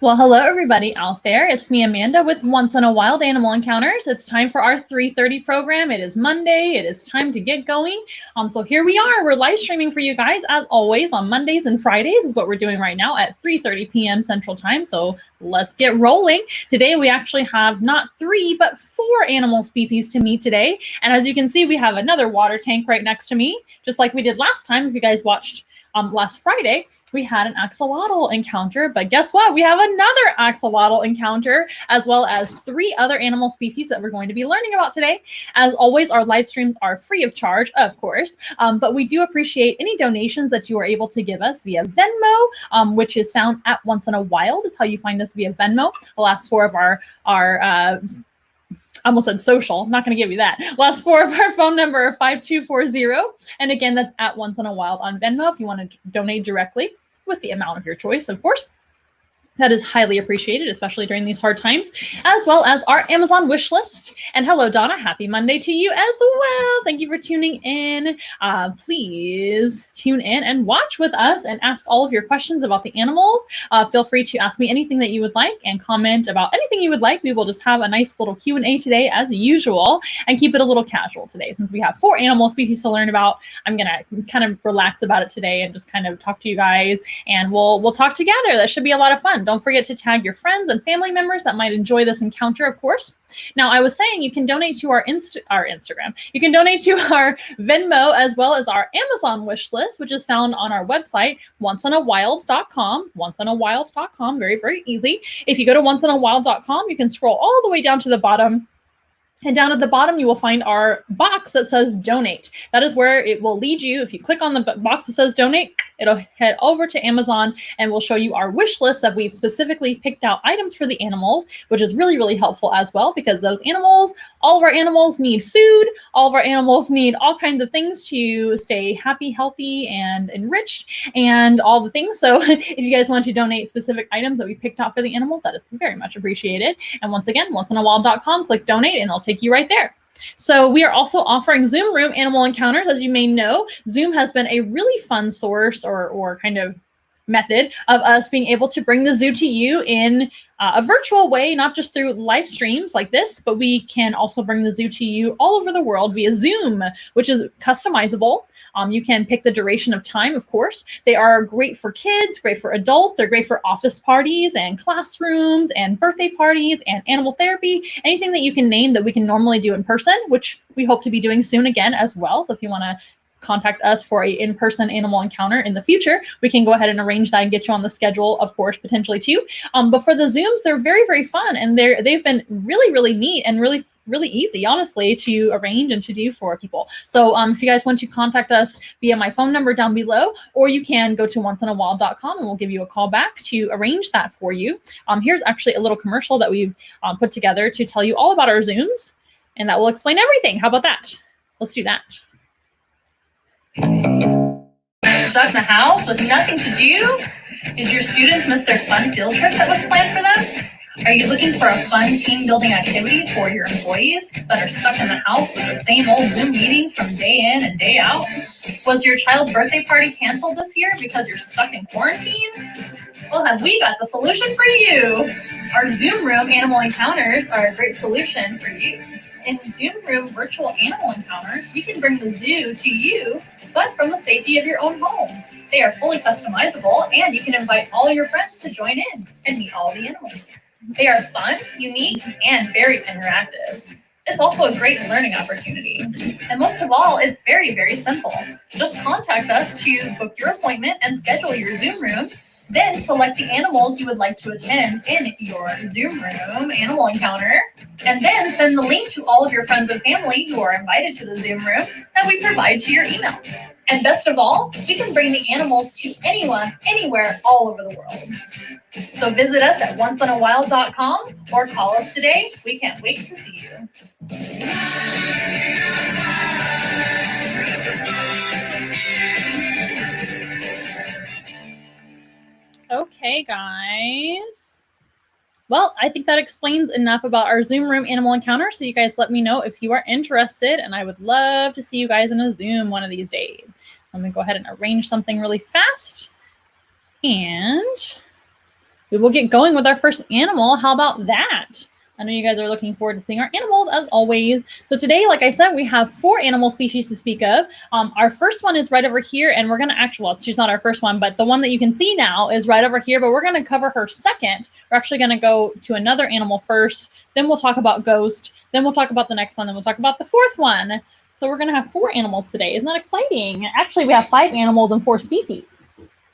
Well, hello everybody out there. It's me, Amanda, with Once in a Wild Animal Encounters. It's time for our 3:30 program. It is Monday. It is time to get going. So here we are. We're live streaming for you guys as always on Mondays and Fridays is what we're doing right now at 3:30 p.m. Central Time. So let's get rolling. Today we actually have not 3 but 4 animal species to meet today. And as you can see, we have another water tank right next to me, just like we did last time. If you guys watched last Friday, we had an axolotl encounter, but guess what? We have another axolotl encounter, as well as 3 other animal species that we're going to be learning about today. As always, our live streams are free of charge, of course, but we do appreciate any donations that you are able to give us via Venmo, which is found at Once in a Wild, is how you find us via Venmo. The last 4 of our I almost said social, not going to give you that. Last 4 of our phone number are 5240. And again, that's at Once in a Wild on Venmo if you want to donate directly with the amount of your choice, of course. That is highly appreciated, especially during these hard times, as well as our Amazon wish list. And hello, Donna. Happy Monday to you as well. Thank you for tuning in. Please tune in and watch with us and ask all of your questions about the animal. Feel free to ask me anything that you would like and comment about anything you would like. We will just have a nice little Q&A today as usual and keep it a little casual today. Since we have 4 animal species to learn about, I'm going to kind of relax about it today and just kind of talk to you guys, and we'll talk together. That should be a lot of fun. Don't forget to tag your friends and family members that might enjoy this encounter, of course. Now, I was saying you can donate to our Instagram. You can donate to our Venmo as well as our Amazon wish list, which is found on our website, onceinawild.com. Onceinawild.com, very, very easy. If you go to onceinawild.com, you can scroll all the way down to the bottom. And down at the bottom, you will find our box that says donate. That is where it will lead you. If you click on the box that says donate, it'll head over to Amazon and we'll show you our wish list that we've specifically picked out items for the animals, which is really, really helpful as well, because those animals, all of our animals need food. All of our animals need all kinds of things to stay happy, healthy, and enriched, and all the things. So if you guys want to donate specific items that we picked out for the animals, that is very much appreciated. And once again, onceinawild.com, click donate, and it'll take you right there. So we are also offering Zoom Room Animal Encounters. As you may know, Zoom has been a really fun source or kind of method of us being able to bring the zoo to you in a virtual way, not just through live streams like this, but we can also bring the zoo to you all over the world via Zoom, which is customizable. You can pick the duration of time, of course. They are great for kids, great for adults. They're great for office parties and classrooms and birthday parties and animal therapy, anything that you can name that we can normally do in person, which we hope to be doing soon again as well. So if you want to contact us for a in-person animal encounter in the future, we can go ahead and arrange that and get you on the schedule, of course, potentially too. But for the Zooms, they're very, very fun, and they've been really, really neat and really easy, honestly, to arrange and to do for people. So if you guys want to contact us via my phone number down below, or you can go to onceinawild.com and we'll give you a call back to arrange that for you. Here's actually a little commercial that we've put together to tell you all about our Zooms, and that will explain everything. How about that? Let's do that. Stuck in the house with nothing to do? Did your students miss their fun field trip that was planned for them? Are you looking for a fun team building activity for your employees that are stuck in the house with the same old Zoom meetings from day in and day out? Was your child's birthday party canceled this year because you're stuck in quarantine? Well, have we got the solution for you? Our Zoom Room Animal Encounters are a great solution for you. In Zoom Room virtual animal encounters, we can bring the zoo to you, but from the safety of your own home. They are fully customizable, and you can invite all your friends to join in and meet all the animals. They are fun, unique, and very interactive. It's also a great learning opportunity. And most of all, it's very, very simple. Just contact us to book your appointment and schedule your Zoom room. Then select the animals you would like to attend in your Zoom Room Animal Encounter, and then send the link to all of your friends and family who are invited to the Zoom Room that we provide to your email. And best of all, we can bring the animals to anyone, anywhere, all over the world. So visit us at onceinawild.com or call us today. We can't wait to see you. Okay, guys. Well, I think that explains enough about our Zoom Room Animal Encounter. So you guys let me know if you are interested, and I would love to see you guys in a Zoom one of these days. I'm going to go ahead and arrange something really fast. And we will get going with our first animal. How about that? I know you guys are looking forward to seeing our animal as always. So today, like I said, we have 4 animal species to speak of. Our first one is right over here, and we're going to actually, well, she's not our first one, but the one that you can see now is right over here, but we're going to cover her second. We're actually going to go to another animal first, then we'll talk about ghost, then we'll talk about the next one, then we'll talk about the 4th one. So we're going to have 4 animals today. Isn't that exciting? Actually, we have 5 animals and 4 species.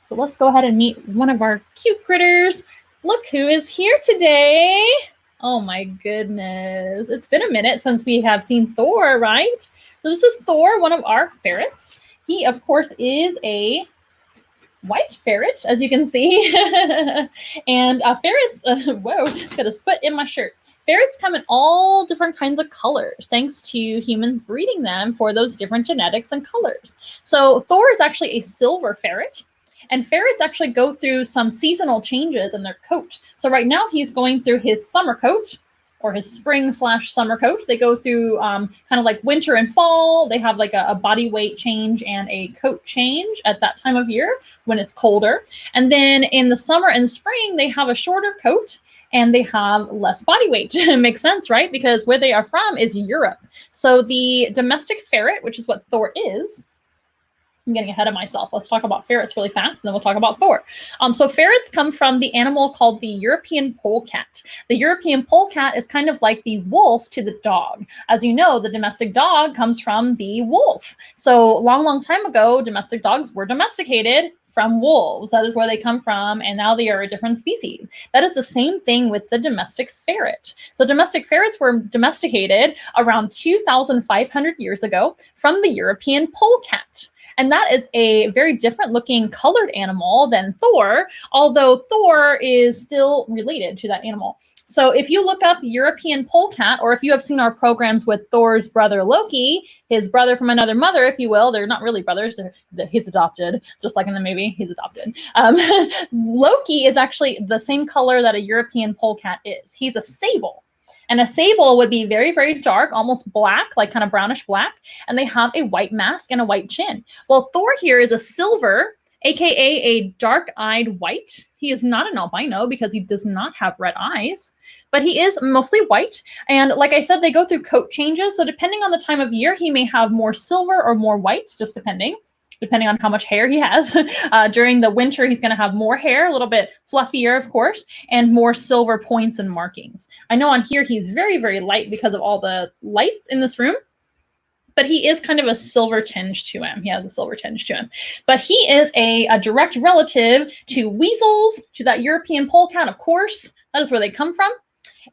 So let's go ahead and meet one of our cute critters. Look who is here today. Oh my goodness. It's been a minute since we have seen Thor, right? So this is Thor, one of our ferrets. He, of course, is a white ferret, as you can see. And ferrets, whoa, got his foot in my shirt. Ferrets come in all different kinds of colors, thanks to humans breeding them for those different genetics and colors. So Thor is actually a silver ferret. And ferrets actually go through some seasonal changes in their coat. So right now he's going through his summer coat, or his spring/summer coat. They go through kind of like winter and fall. They have like a body weight change and a coat change at that time of year when it's colder. And then in the summer and spring, they have a shorter coat and they have less body weight. It makes sense, right? Because where they are from is Europe. So the domestic ferret, which is what Thor is, I'm getting ahead of myself. Let's talk about ferrets really fast, and then we'll talk about Thor. So ferrets come from the animal called the European polecat. The European polecat is kind of like the wolf to the dog. As you know, the domestic dog comes from the wolf. So long time ago, domestic dogs were domesticated from wolves. That is where they come from, and now they are a different species. That is the same thing with the domestic ferret. So domestic ferrets were domesticated around 2,500 years ago from the European polecat. And that is a very different looking colored animal than Thor, although Thor is still related to that animal. So if you look up European polecat, or if you have seen our programs with Thor's brother Loki, his brother from another mother, if you will, they're not really brothers, he's adopted, just like in the movie, he's adopted. Loki is actually the same color that a European polecat is. He's a sable. And a sable would be very, very dark, almost black, like kind of brownish black. And they have a white mask and a white chin. Well, Thor here is a silver, aka a dark-eyed white. He is not an albino because he does not have red eyes, but he is mostly white. And like I said, they go through coat changes. So depending on the time of year, he may have more silver or more white, just depending on how much hair he has. During the winter, he's going to have more hair, a little bit fluffier, of course, and more silver points and markings. I know on here he's very, very light because of all the lights in this room, but he is kind of a silver tinge to him. He has a silver tinge to him. But he is a direct relative to weasels, to that European polecat, of course. That is where they come from.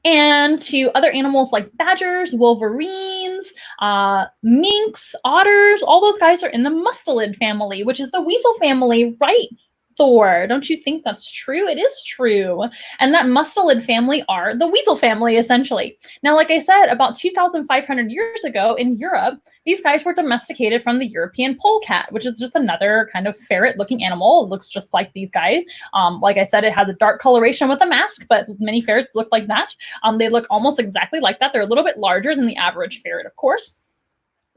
And to other animals like badgers, wolverines, minks, otters. All those guys are in the mustelid family, which is the weasel family, right? Thor, don't you think that's true? It is true. And that mustelid family are the weasel family, essentially. Now, like I said, about 2,500 years ago in Europe, these guys were domesticated from the European polecat, which is just another kind of ferret-looking animal. It looks just like these guys. Like I said, it has a dark coloration with a mask, but many ferrets look like that. They look almost exactly like that. They're a little bit larger than the average ferret, of course,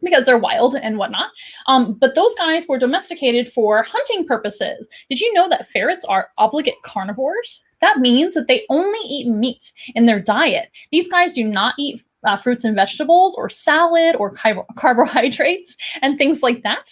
because they're wild and whatnot. But those guys were domesticated for hunting purposes. Did you know that ferrets are obligate carnivores? That means that they only eat meat in their diet. These guys do not eat fruits and vegetables or salad or carbohydrates and things like that.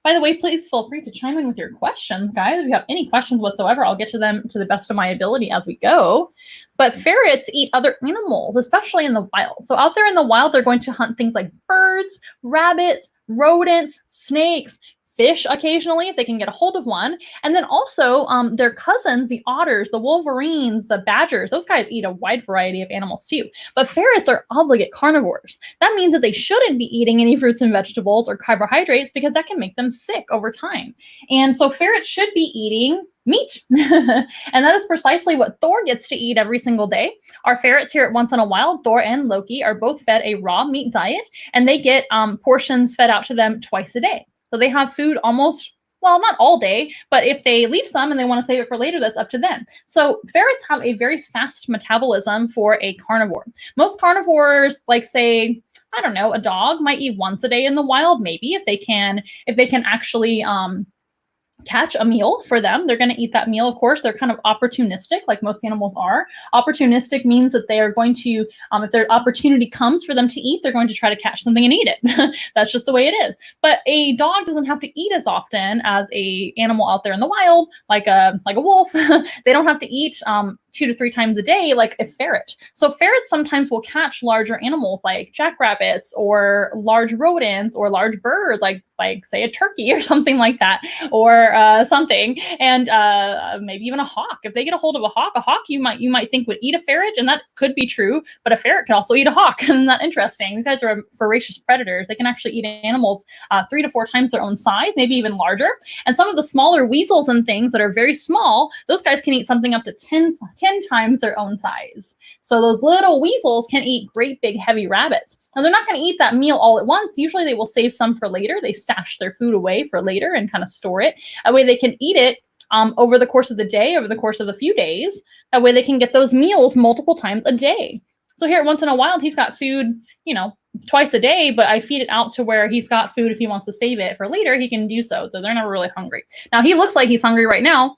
By the way, please feel free to chime in with your questions, guys. If you have any questions whatsoever, I'll get to them to the best of my ability as we go. But ferrets eat other animals, especially in the wild. So out there in the wild, they're going to hunt things like birds, rabbits, rodents, snakes, fish occasionally if they can get a hold of one. And then also their cousins, the otters, the wolverines, the badgers, those guys eat a wide variety of animals too. But ferrets are obligate carnivores. That means that they shouldn't be eating any fruits and vegetables or carbohydrates because that can make them sick over time. And so ferrets should be eating meat. And that is precisely what Thor gets to eat every single day. Our ferrets here at Once in a While, Thor and Loki, are both fed a raw meat diet, and they get portions fed out to them twice a day. So they have food almost, well, not all day, but if they leave some and they want to save it for later, that's up to them. So ferrets have a very fast metabolism for a carnivore. Most carnivores, like say, I don't know, a dog might eat once a day in the wild, maybe if they can actually catch a meal for them. They're going to eat that meal. Of course, they're kind of opportunistic, like most animals are. Opportunistic means that they are going to, if their opportunity comes for them to eat, they're going to try to catch something and eat it. That's just the way it is. But a dog doesn't have to eat as often as a animal out there in the wild, like a wolf. They don't have to eat 2 to 3 times a day like a ferret. So ferrets sometimes will catch larger animals like jackrabbits or large rodents or large birds, like say a turkey or something like that, or something, and maybe even a hawk. If they get a hold of a hawk you might think would eat a ferret, and that could be true, but a ferret can also eat a hawk. Isn't that interesting? These guys are voracious predators. They can actually eat animals 3 to 4 times their own size, maybe even larger. And some of the smaller weasels and things that are very small, those guys can eat something up to 10 times their own size. So those little weasels can eat great big heavy rabbits. Now they're not going to eat that meal all at once. Usually they will save some for later. They stash their food away for later and kind of store it. That way they can eat it over the course of the day, over the course of a few days. That way they can get those meals multiple times a day. So here at Once in a Wild, he's got food, twice a day, but I feed it out to where he's got food. If he wants to save it for later, he can do so. So they're never really hungry. Now he looks like he's hungry right now.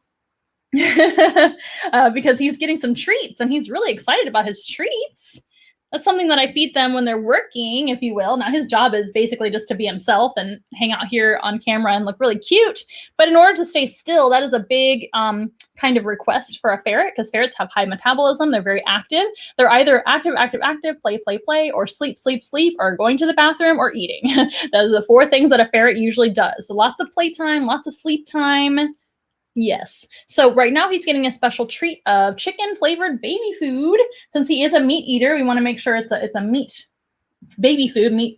Because he's getting some treats and he's really excited about his treats. That's something that I feed them when they're working, if you will. Now his job is basically just to be himself and hang out here on camera and look really cute. But in order to stay still, that is a big kind of request for a ferret, because ferrets have high metabolism. They're very active. They're either active, play, or sleep, or going to the bathroom or eating. Those are the 4 things that a ferret usually does. So lots of playtime, lots of sleep time. Yes. So right now he's getting a special treat of chicken flavored baby food. Since he is a meat eater, we want to make sure it's a meat baby food, meat,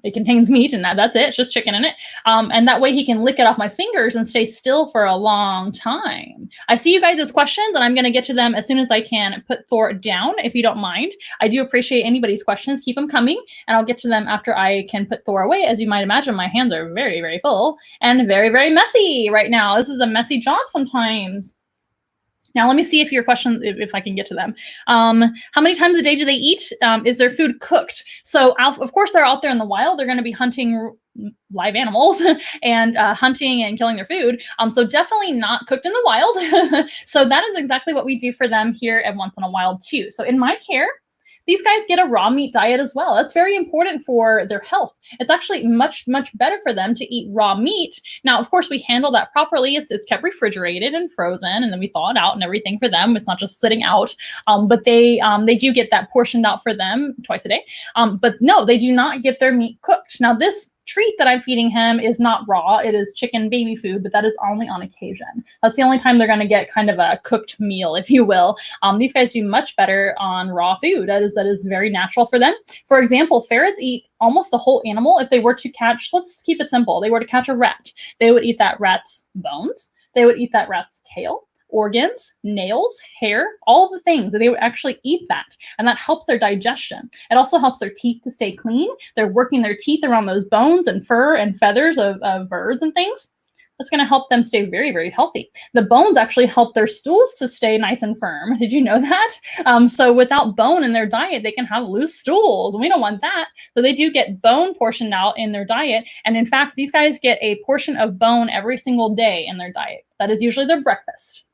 it contains meat, and that's it. It's just chicken in it. And that way he can lick it off my fingers and stay still for a long time. I see you guys' questions, and I'm going to get to them as soon as I can. Put Thor down, if you don't mind. I do appreciate anybody's questions. Keep them coming, and I'll get to them after I can put Thor away. As you might imagine, my hands are very, very full and very, very messy right now. This is a messy job sometimes. Now, let me see if your questions, if I can get to them. How many times a day do they eat? Is their food cooked? So, of course, they're out there in the wild. They're going to be hunting live animals and hunting and killing their food. So definitely not cooked in the wild. So that is exactly what we do for them here at Once in a Wild too. So in my care, these guys get a raw meat diet as well. That's very important for their health. It's actually much, much better for them to eat raw meat. Now, of course, we handle that properly. It's kept refrigerated and frozen, and then we thaw it out and everything for them. It's not just sitting out. But they do get that portioned out for them twice a day. But no, they do not get their meat cooked. Now, this treat that I'm feeding him is not raw. It is chicken baby food, but that is only on occasion. That's the only time they're going to get kind of a cooked meal, if you will. These guys do much better on raw food. That is very natural for them. For example, ferrets eat almost the whole animal. If they were to catch, let's keep it simple. They were to catch a rat. They would eat that rat's bones. They would eat that rat's tail, organs, nails, hair, all of the things. They would actually eat that. And that helps their digestion. It also helps their teeth to stay clean. They're working their teeth around those bones and fur and feathers of birds and things. That's going to help them stay very, very healthy. The bones actually help their stools to stay nice and firm. Did you know that? So without bone in their diet, they can have loose stools. We don't want that. So they do get bone portioned out in their diet. And in fact, these guys get a portion of bone every single day in their diet. That is usually their breakfast.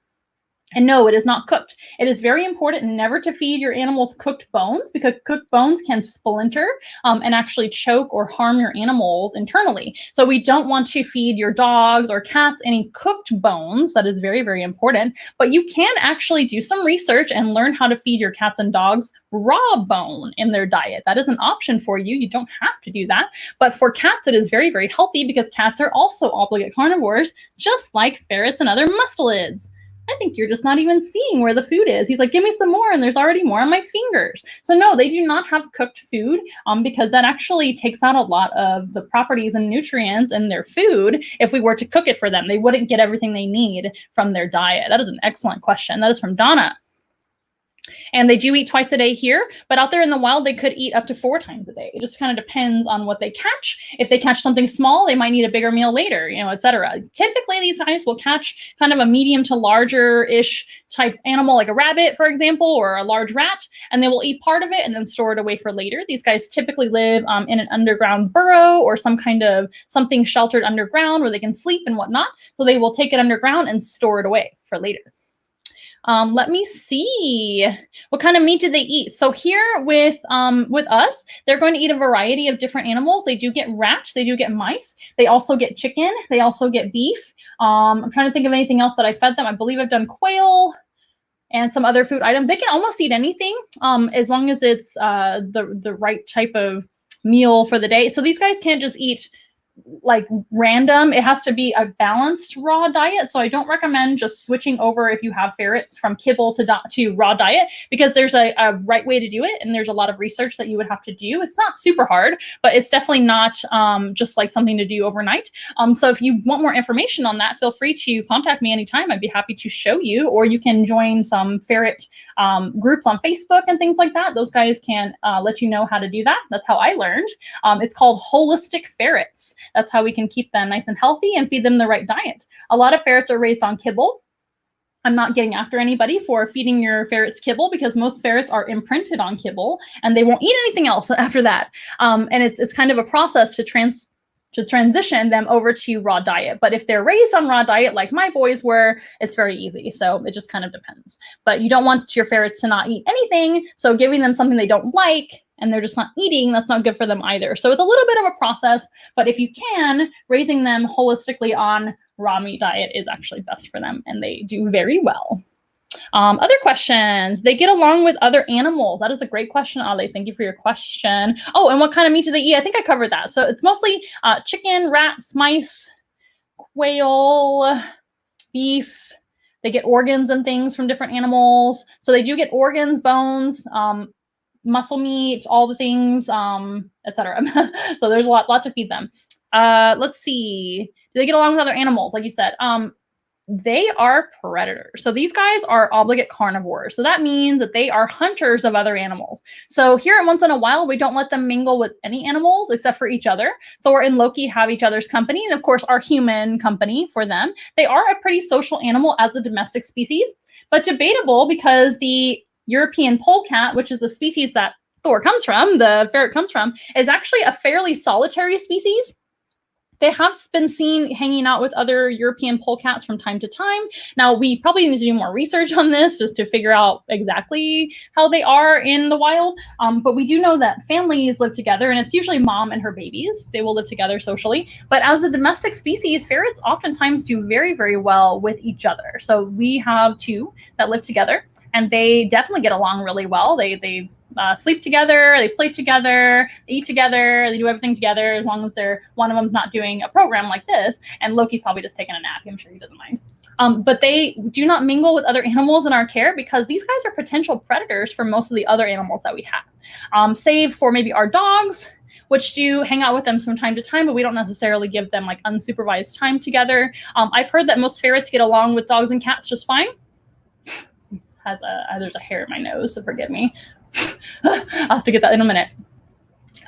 And no, it is not cooked. It is very important never to feed your animals cooked bones, because cooked bones can splinter and actually choke or harm your animals internally. So we don't want to feed your dogs or cats any cooked bones. That is very, very important. But you can actually do some research and learn how to feed your cats and dogs raw bone in their diet. That is an option for you. You don't have to do that. But for cats, it is very, very healthy, because cats are also obligate carnivores, just like ferrets and other mustelids. I think you're just not even seeing where the food is. He's like, give me some more, and there's already more on my fingers. So no, they do not have cooked food because that actually takes out a lot of the properties and nutrients in their food. If we were to cook it for them, they wouldn't get everything they need from their diet. That is an excellent question. That is from Donna. And they do eat twice a day here, but out there in the wild, they could eat up to 4 times a day. It just kind of depends on what they catch. If they catch something small, they might need a bigger meal later, etc. Typically, these guys will catch kind of a medium to larger-ish type animal, like a rabbit, for example, or a large rat, and they will eat part of it and then store it away for later. These guys typically live in an underground burrow or some kind of something sheltered underground where they can sleep and whatnot. So they will take it underground and store it away for later. Let me see. What kind of meat do they eat? So here with us, they're going to eat a variety of different animals. They do get rats. They do get mice. They also get chicken. They also get beef. I'm trying to think of anything else that I fed them. I believe I've done quail and some other food items. They can almost eat anything as long as it's the right type of meal for the day. So these guys can't just eat like random. It has to be a balanced raw diet. So I don't recommend just switching over if you have ferrets from kibble to raw diet, because there's a right way to do it. And there's a lot of research that you would have to do. It's not super hard, but it's definitely not just like something to do overnight. So if you want more information on that, feel free to contact me anytime. I'd be happy to show you, or you can join some ferret groups on Facebook and things like that. Those guys can let you know how to do that. That's how I learned. It's called Holistic Ferrets. That's how we can keep them nice and healthy and feed them the right diet. A lot of ferrets are raised on kibble. I'm not getting after anybody for feeding your ferrets kibble, because most ferrets are imprinted on kibble and they won't eat anything else after that. And it's kind of a process to transition them over to raw diet. But if they're raised on raw diet like my boys were, it's very easy. So it just kind of depends. But you don't want your ferrets to not eat anything. So giving them something they don't like and they're just not eating, that's not good for them either. So it's a little bit of a process, but if you can, raising them holistically on raw meat diet is actually best for them, and they do very well. Other questions. They get along with other animals. That is a great question, Ale. Thank you for your question. Oh, and what kind of meat do they eat? I think I covered that. So it's mostly chicken, rats, mice, quail, beef. They get organs and things from different animals. So they do get organs, bones, muscle meat, all the things, etc. So there's lots to feed them. Let's see. Do they get along with other animals? Like you said, they are predators. So these guys are obligate carnivores. So that means that they are hunters of other animals. So here at Once in a While, we don't let them mingle with any animals except for each other. Thor and Loki have each other's company, and of course our human company for them. They are a pretty social animal as a domestic species, but debatable, because the European polecat, which is the species that Thor comes from, the ferret comes from, is actually a fairly solitary species. They have been seen hanging out with other European polecats from time to time. Now, we probably need to do more research on this just to figure out exactly how they are in the wild. But we do know that families live together, and it's usually mom and her babies. They will live together socially. But as a domestic species, ferrets oftentimes do very, very well with each other. So we have 2 that live together, and they definitely get along really well. They sleep together, they play together, they eat together, they do everything together, as long as one of them's not doing a program like this. And Loki's probably just taking a nap. I'm sure he doesn't mind. But they do not mingle with other animals in our care, because these guys are potential predators for most of the other animals that we have. Save for maybe our dogs, which do hang out with them from time to time, but we don't necessarily give them like unsupervised time together. I've heard that most ferrets get along with dogs and cats just fine. There's a hair in my nose, so forgive me. I'll have to get that in a minute.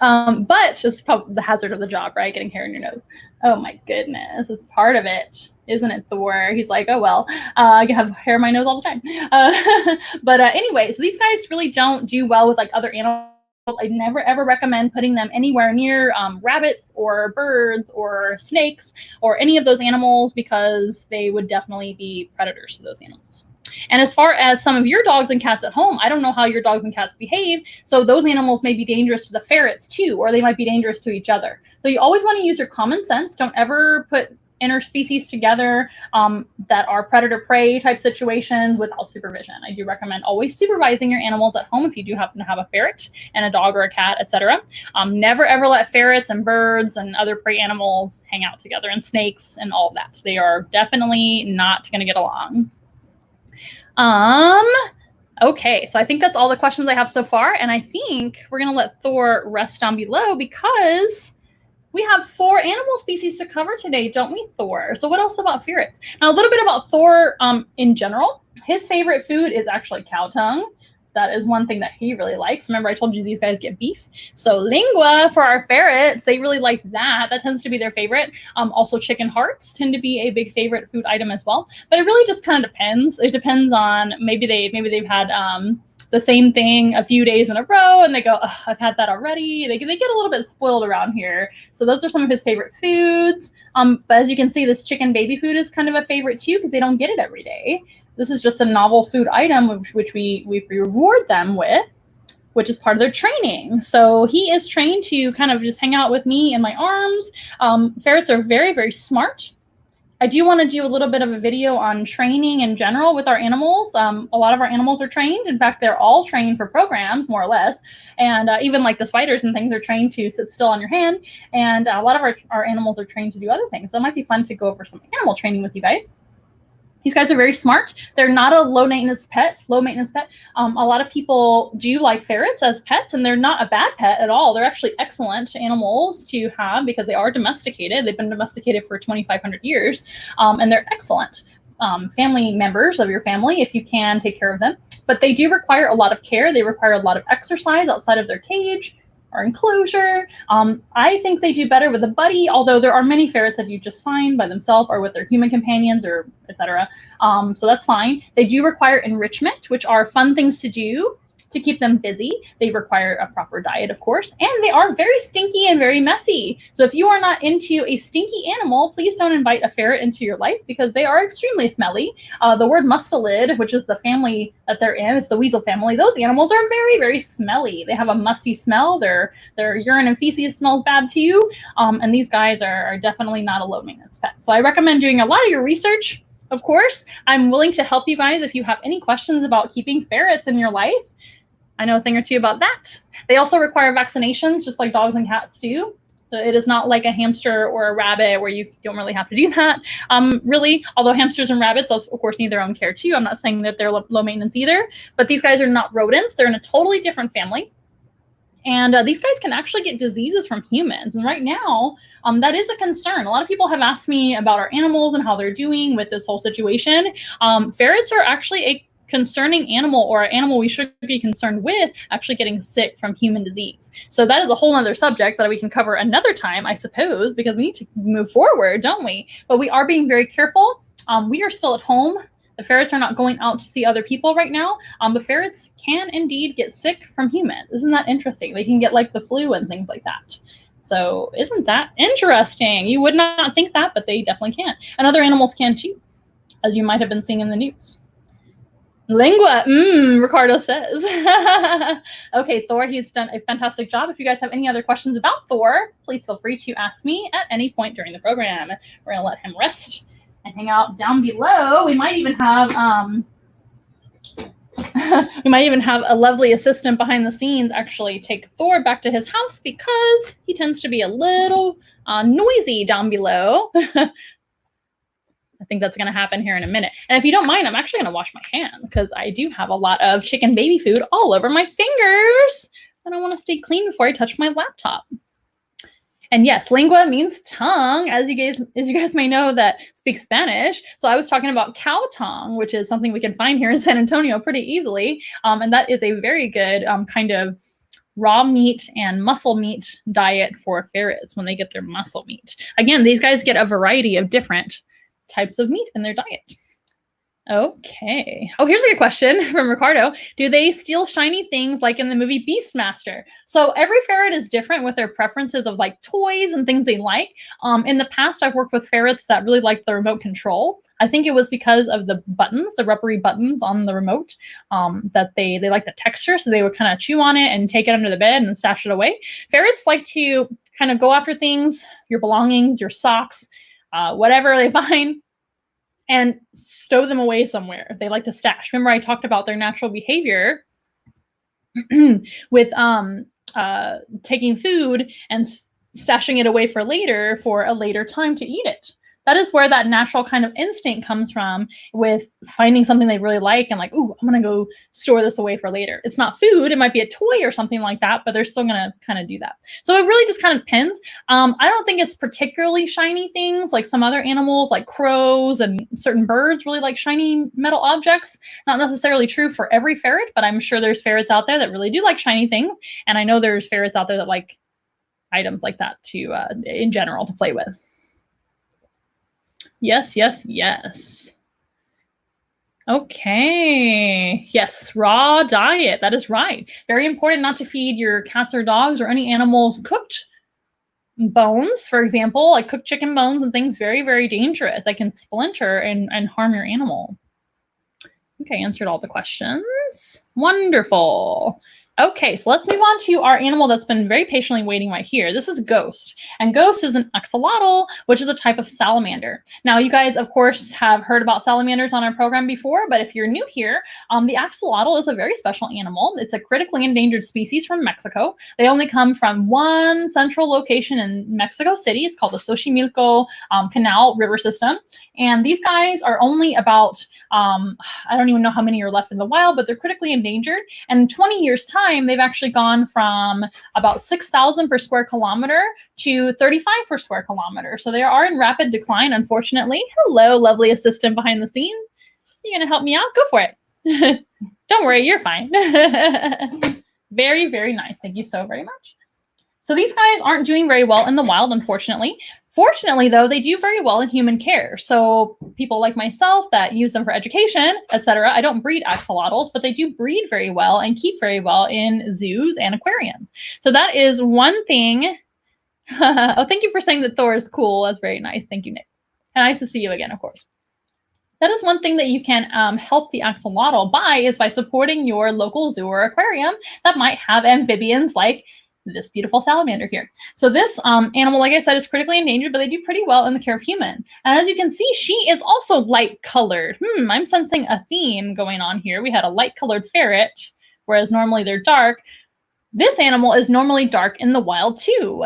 But it's probably the hazard of the job, right? Getting hair in your nose. Oh my goodness, it's part of it, isn't it, Thor? He's like, oh well, I have hair in my nose all the time. But anyway, so these guys really don't do well with like other animals. I never ever recommend putting them anywhere near rabbits or birds or snakes or any of those animals, because they would definitely be predators to those animals. And as far as some of your dogs and cats at home, I don't know how your dogs and cats behave. So those animals may be dangerous to the ferrets too, or they might be dangerous to each other. So you always want to use your common sense. Don't ever put interspecies together that are predator-prey type situations without supervision. I do recommend always supervising your animals at home if you do happen to have a ferret and a dog or a cat, etc. Never ever let ferrets and birds and other prey animals hang out together, and snakes and all of that. They are definitely not going to get along. Okay, so I think that's all the questions I have so far, and I think we're gonna let Thor rest down below, because we have 4 animal species to cover today, don't we, Thor? So what else about ferrets? Now, a little bit about Thor in general. His favorite food is actually cow tongue. That is one thing that he really likes. Remember, I told you these guys get beef. So lingua for our ferrets, they really like that. That tends to be their favorite. Also, chicken hearts tend to be a big favorite food item as well. But it really just kind of depends. It depends on maybe they've had the same thing a few days in a row, and they go, oh, I've had that already. They get a little bit spoiled around here. So those are some of his favorite foods. But as you can see, this chicken baby food is kind of a favorite too because they don't get it every day. This is just a novel food item which we reward them with, which is part of their training. So he is trained to kind of just hang out with me in my arms. Ferrets are very, very smart. I do want to do a little bit of a video on training in general with our animals. A lot of our animals are trained. In fact, they're all trained for programs, more or less. And even like the spiders and things are trained to sit still on your hand. And a lot of our animals are trained to do other things. So it might be fun to go over some animal training with you guys. These guys are very smart. They're not a low maintenance pet. A lot of people do like ferrets as pets, and they're not a bad pet at all. They're actually excellent animals to have because they are domesticated. They've been domesticated for 2,500 years, and they're excellent family members of your family if you can take care of them. But they do require a lot of care. They require a lot of exercise outside of their cage or enclosure. I think they do better with a buddy, although there are many ferrets that do just fine by themselves or with their human companions or etc. So that's fine. They do require enrichment, which are fun things to do to keep them busy. They require a proper diet, of course, and they are very stinky and very messy. So if you are not into a stinky animal, please don't invite a ferret into your life because they are extremely smelly. The word mustelid, which is the family that they're in, it's the weasel family, those animals are very, very smelly. They have a musty smell. Their urine and feces smells bad too. And these guys are definitely not a low maintenance pet. So I recommend doing a lot of your research. Of course, I'm willing to help you guys if you have any questions about keeping ferrets in your life. I know a thing or two about that. They also require vaccinations, just like dogs and cats do. So it is not like a hamster or a rabbit where you don't really have to do that. Really, although hamsters and rabbits, of course, need their own care too. I'm not saying that they're low maintenance either, but these guys are not rodents. They're in a totally different family. And these guys can actually get diseases from humans. And right now, that is a concern. A lot of people have asked me about our animals and how they're doing with this whole situation. Ferrets are actually a concerning animal, or an animal we should be concerned with actually getting sick from human disease. So that is a whole other subject that we can cover another time, I suppose, because we need to move forward, don't we? But we are being very careful. We are still at home. The ferrets are not going out to see other people right now. But ferrets can indeed get sick from humans. Isn't that interesting? They can get like the flu and things like that. So isn't that interesting? You would not think that, but they definitely can. And other animals can too, as you might have been seeing in the news. Lingua, Ricardo says. Okay, Thor, he's done a fantastic job. If you guys have any other questions about Thor, please feel free to ask me at any point during the program. We're gonna let him rest and hang out down below. We might even have a lovely assistant behind the scenes actually take Thor back to his house because he tends to be a little noisy down below. I think that's going to happen here in a minute. And if you don't mind, I'm actually going to wash my hand because I do have a lot of chicken baby food all over my fingers. And I want to stay clean before I touch my laptop. And yes, lingua means tongue, as you guys may know that speak Spanish. So I was talking about cow tongue, which is something we can find here in San Antonio pretty easily. And that is a very good kind of raw meat and muscle meat diet for ferrets when they get their muscle meat. Again, these guys get a variety of different types of meat in their diet. Okay. Oh, here's a good question from Ricardo. Do they steal shiny things like in the movie Beastmaster? So every ferret is different with their preferences of like toys and things they like. In the past, I've worked with ferrets that really liked the remote control. I think it was because of the buttons, the rubbery buttons on the remote, that they like the texture. So they would kind of chew on it and take it under the bed and stash it away. Ferrets like to kind of go after things, your belongings, your socks, whatever they find, and stow them away somewhere. They like to stash. Remember I talked about their natural behavior with taking food and stashing it away for later, for a later time to eat it. That is where that natural kind of instinct comes from with finding something they really like and like, ooh, I'm going to go store this away for later. It's not food. It might be a toy or something like that, but they're still going to kind of do that. So it really just kind of depends. I don't think it's particularly shiny things like some other animals like crows and certain birds really like shiny metal objects. Not necessarily true for every ferret, but I'm sure there's ferrets out there that really do like shiny things. And I know there's ferrets out there that like items like that to in general to play with. Yes, yes, yes. Okay. Yes, raw diet. That is right. Very important not to feed your cats or dogs or any animals cooked bones, for example, like cooked chicken bones and things. Very, very dangerous. That can splinter and harm your animal. Okay, answered all the questions. Wonderful. Okay, so let's move on to our animal that's been very patiently waiting right here. This is Ghost. And Ghost is an axolotl, which is a type of salamander. Now, you guys, of course, have heard about salamanders on our program before, but if you're new here, the axolotl is a very special animal. It's a critically endangered species from Mexico. They only come from one central location in Mexico City. It's called the Xochimilco Canal River System. And these guys are only about, I don't even know how many are left in the wild, but they're critically endangered. And in 20 years' time, they've actually gone from about 6,000 per square kilometer to 35 per square kilometer. So they are in rapid decline, unfortunately. Hello, lovely assistant behind the scenes. You gonna help me out? Go for it. Don't worry, you're fine. Very, very nice. Thank you so very much. So these guys aren't doing very well in the wild, unfortunately. Fortunately, though, they do very well in human care. So people like myself that use them for education, etc. I don't breed axolotls, but they do breed very well and keep very well in zoos and aquariums. So that is one thing. Oh, thank you for saying that Thor is cool. That's very nice. Thank you, Nick. And nice to see you again, of course. That is one thing that you can help the axolotl by is by supporting your local zoo or aquarium that might have amphibians like this beautiful salamander here. So this animal, like I said, is critically endangered, but they do pretty well in the care of humans. And as you can see, she is also light colored. I'm sensing a theme going on here. We had a light colored ferret, whereas normally they're dark. This animal is normally dark in the wild too,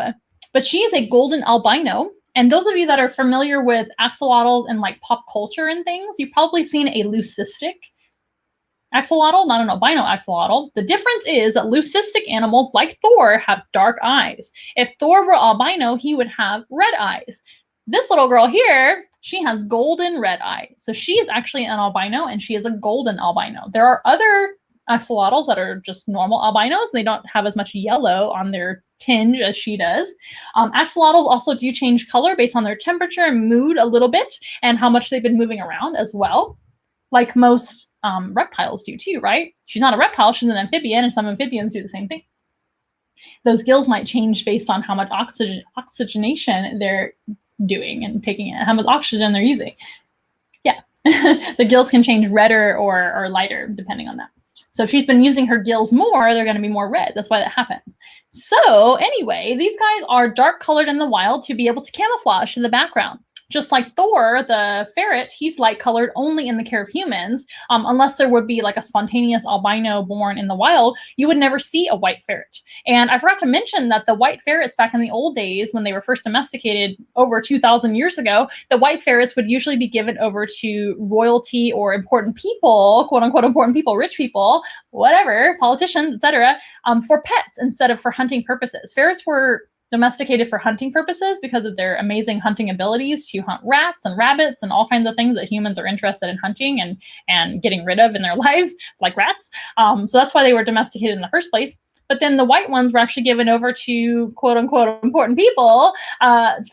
but she is a golden albino. And those of you that are familiar with axolotls and like pop culture and things, you've probably seen a leucistic axolotl, not an albino axolotl. The difference is that leucistic animals like Thor have dark eyes. If Thor were albino, he would have red eyes. This little girl here, she has golden red eyes. So she is actually an albino and she is a golden albino. There are other axolotls that are just normal albinos. They don't have as much yellow on their tinge as she does. Axolotls also do change color based on their temperature and mood a little bit and how much they've been moving around as well. Like most reptiles do too, right? She's not a reptile, she's an amphibian, and some amphibians do the same thing. Those gills might change based on how much oxygenation they're doing and taking in, how much oxygen they're using. Yeah, the gills can change redder or lighter depending on that. So if she's been using her gills more, they're going to be more red. That's why that happens. So anyway, these guys are dark colored in the wild to be able to camouflage in the background. Just like Thor, the ferret, he's light colored only in the care of humans. Unless there would be like a spontaneous albino born in the wild, you would never see a white ferret. And I forgot to mention that the white ferrets back in the old days, when they were first domesticated over 2,000 years ago, the white ferrets would usually be given over to royalty or important people, quote unquote important people, rich people, whatever, politicians, etc., for pets instead of for hunting purposes. Ferrets were domesticated for hunting purposes because of their amazing hunting abilities to hunt rats and rabbits and all kinds of things that humans are interested in hunting and getting rid of in their lives, like rats. So that's why they were domesticated in the first place. But then the white ones were actually given over to quote unquote important people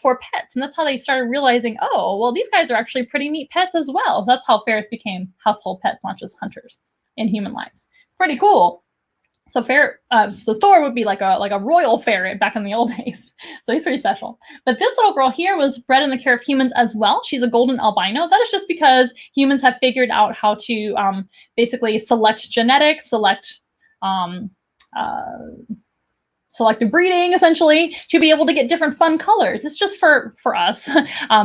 for pets. And that's how they started realizing, oh, well, these guys are actually pretty neat pets as well. So that's how ferrets became household pets, not just hunters in human lives. Pretty cool. So so Thor would be like a royal ferret back in the old days. So he's pretty special. But this little girl here was bred in the care of humans as well. She's a golden albino. That is just because humans have figured out how to basically select genetics, selective breeding, essentially, to be able to get different fun colors. It's just for us.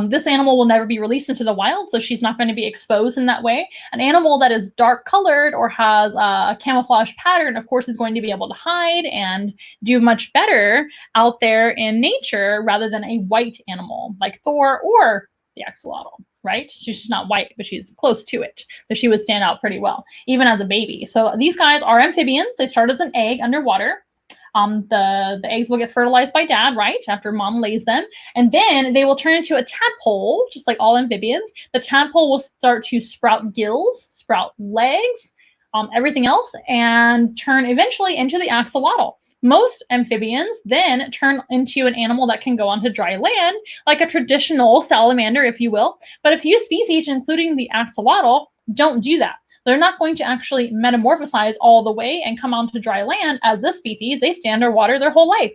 This animal will never be released into the wild, so she's not going to be exposed in that way. An animal that is dark colored or has a camouflage pattern, of course, is going to be able to hide and do much better out there in nature rather than a white animal like Thor or the axolotl, right? She's not white, but she's close to it. So she would stand out pretty well, even as a baby. So these guys are amphibians. They start as an egg underwater. The eggs will get fertilized by dad, right, after mom lays them. And then they will turn into a tadpole, just like all amphibians. The tadpole will start to sprout gills, sprout legs, everything else, and turn eventually into the axolotl. Most amphibians then turn into an animal that can go onto dry land, like a traditional salamander, if you will. But a few species, including the axolotl, don't do that. They're not going to actually metamorphosize all the way and come onto dry land as this species. They stay underwater their whole life.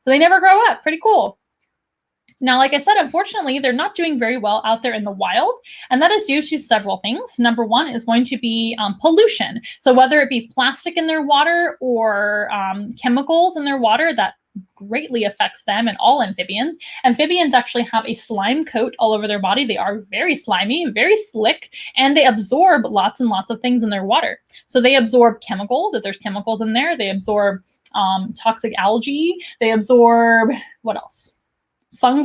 So they never grow up. Pretty cool. Now, like I said, unfortunately, they're not doing very well out there in the wild, and that is due to several things. Number one is going to be pollution. So whether it be plastic in their water or chemicals in their water, that greatly affects them and all amphibians. Amphibians actually have a slime coat all over their body. They are very slimy, very slick, and they absorb lots and lots of things in their water. So they absorb chemicals. If there's chemicals in there, they absorb toxic algae. They absorb, what else? Fungi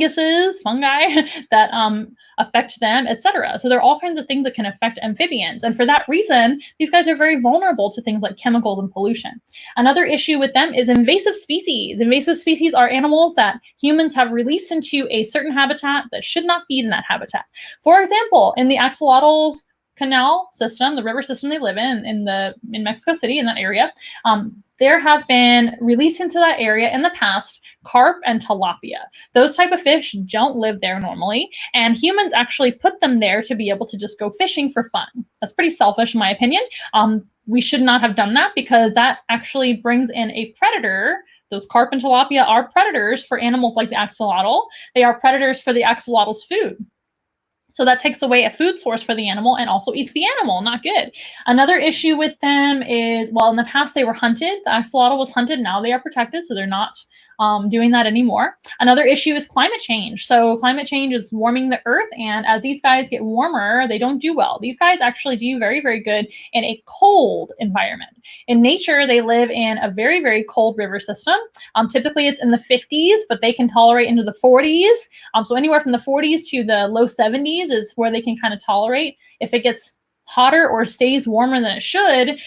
that affect them, etc. So there are all kinds of things that can affect amphibians. And for that reason, these guys are very vulnerable to things like chemicals and pollution. Another issue with them is invasive species. Invasive species are animals that humans have released into a certain habitat that should not be in that habitat. For example, in the axolotl's canal system, the river system they live in Mexico City, in that area, there have been released into that area in the past carp and tilapia. Those type of fish don't live there normally, and humans actually put them there to be able to just go fishing for fun. That's pretty selfish in my opinion. We should not have done that, because that actually brings in a predator. Those carp and tilapia are predators for animals like the axolotl. They are predators for the axolotl's food. So that takes away a food source for the animal and also eats the animal. Not good. Another issue with them is, well, in the past they were hunted. The axolotl was hunted. Now they are protected, so they're not doing that anymore. Another issue is climate change. So climate change is warming the earth, and as these guys get warmer, they don't do well. These guys actually do very, very good in a cold environment. In nature, they live in a very, very cold river system. Typically it's in the 50s, but they can tolerate into the 40s. So anywhere from the 40s to the low 70s is where they can kind of tolerate. If it gets hotter or stays warmer than it should,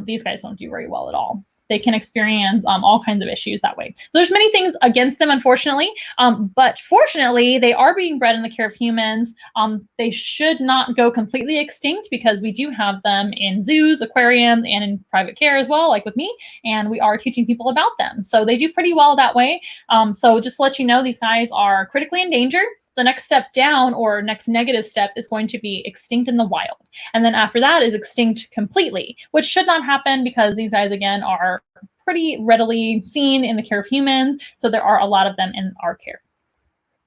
these guys don't do very well at all. They can experience all kinds of issues that way. There's many things against them, unfortunately, but fortunately, they are being bred in the care of humans. They should not go completely extinct, because we do have them in zoos, aquariums, and in private care as well, like with me, and we are teaching people about them. So they do pretty well that way. So just to let you know, these guys are critically endangered. The next step down, or next negative step, is going to be extinct in the wild. And then after that is extinct completely, which should not happen, because these guys, again, are pretty readily seen in the care of humans. So there are a lot of them in our care.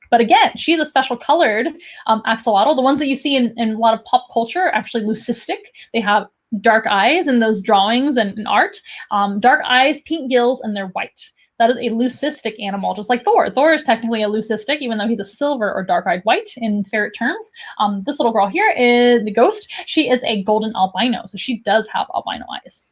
But again, she's a special colored axolotl. The ones that you see in a lot of pop culture are actually leucistic. They have dark eyes in those drawings and art. Dark eyes, pink gills, and they're white. That is a leucistic animal, just like Thor. Thor is technically a leucistic, even though he's a silver or dark-eyed white in ferret terms. This little girl here is the ghost. She is a golden albino, so she does have albino eyes.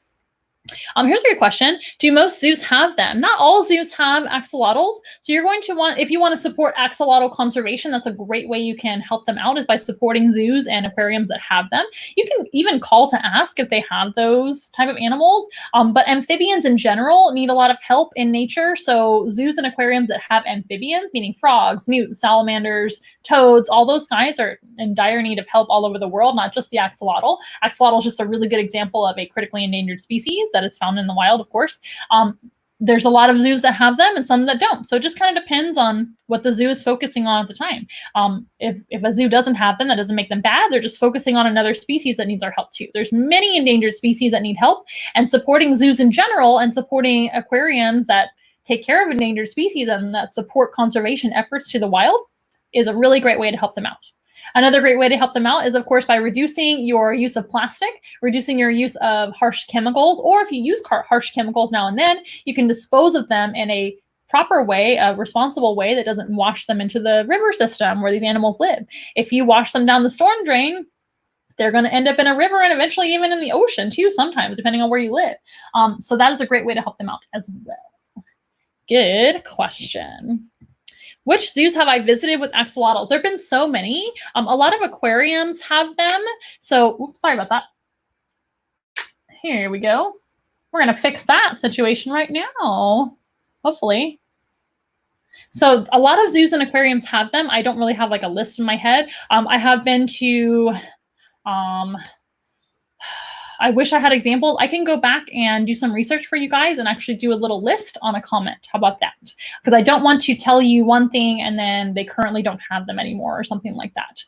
Here's a good question. Do most zoos have them? Not all zoos have axolotls. So you're going to want, if you want to support axolotl conservation, that's a great way you can help them out, is by supporting zoos and aquariums that have them. You can even call to ask if they have those type of animals. But amphibians in general need a lot of help in nature. So zoos and aquariums that have amphibians, meaning frogs, newts, salamanders, toads, all those guys are in dire need of help all over the world, not just the axolotl. Axolotl is just a really good example of a critically endangered species that is found in the wild, of course. There's a lot of zoos that have them and some that don't. So it just kind of depends on what the zoo is focusing on at the time. If a zoo doesn't have them, that doesn't make them bad. They're just focusing on another species that needs our help too. There's many endangered species that need help, and supporting zoos in general and supporting aquariums that take care of endangered species and that support conservation efforts to the wild is a really great way to help them out. Another great way to help them out is, of course, by reducing your use of plastic, reducing your use of harsh chemicals, or if you use harsh chemicals now and then, you can dispose of them in a proper way, a responsible way that doesn't wash them into the river system where these animals live. If you wash them down the storm drain, they're going to end up in a river and eventually even in the ocean too, sometimes, depending on where you live. So that is a great way to help them out as well. Good question. Which zoos have I visited with axolotls? There have been so many. A lot of aquariums have them. So, oops, sorry about that. Here we go. We're going to fix that situation right now, hopefully. So a lot of zoos and aquariums have them. I don't really have like a list in my head. I have been to, I wish I had examples. I can go back and do some research for you guys and actually do a little list on a comment. How about that? Because I don't want to tell you one thing and then they currently don't have them anymore or something like that.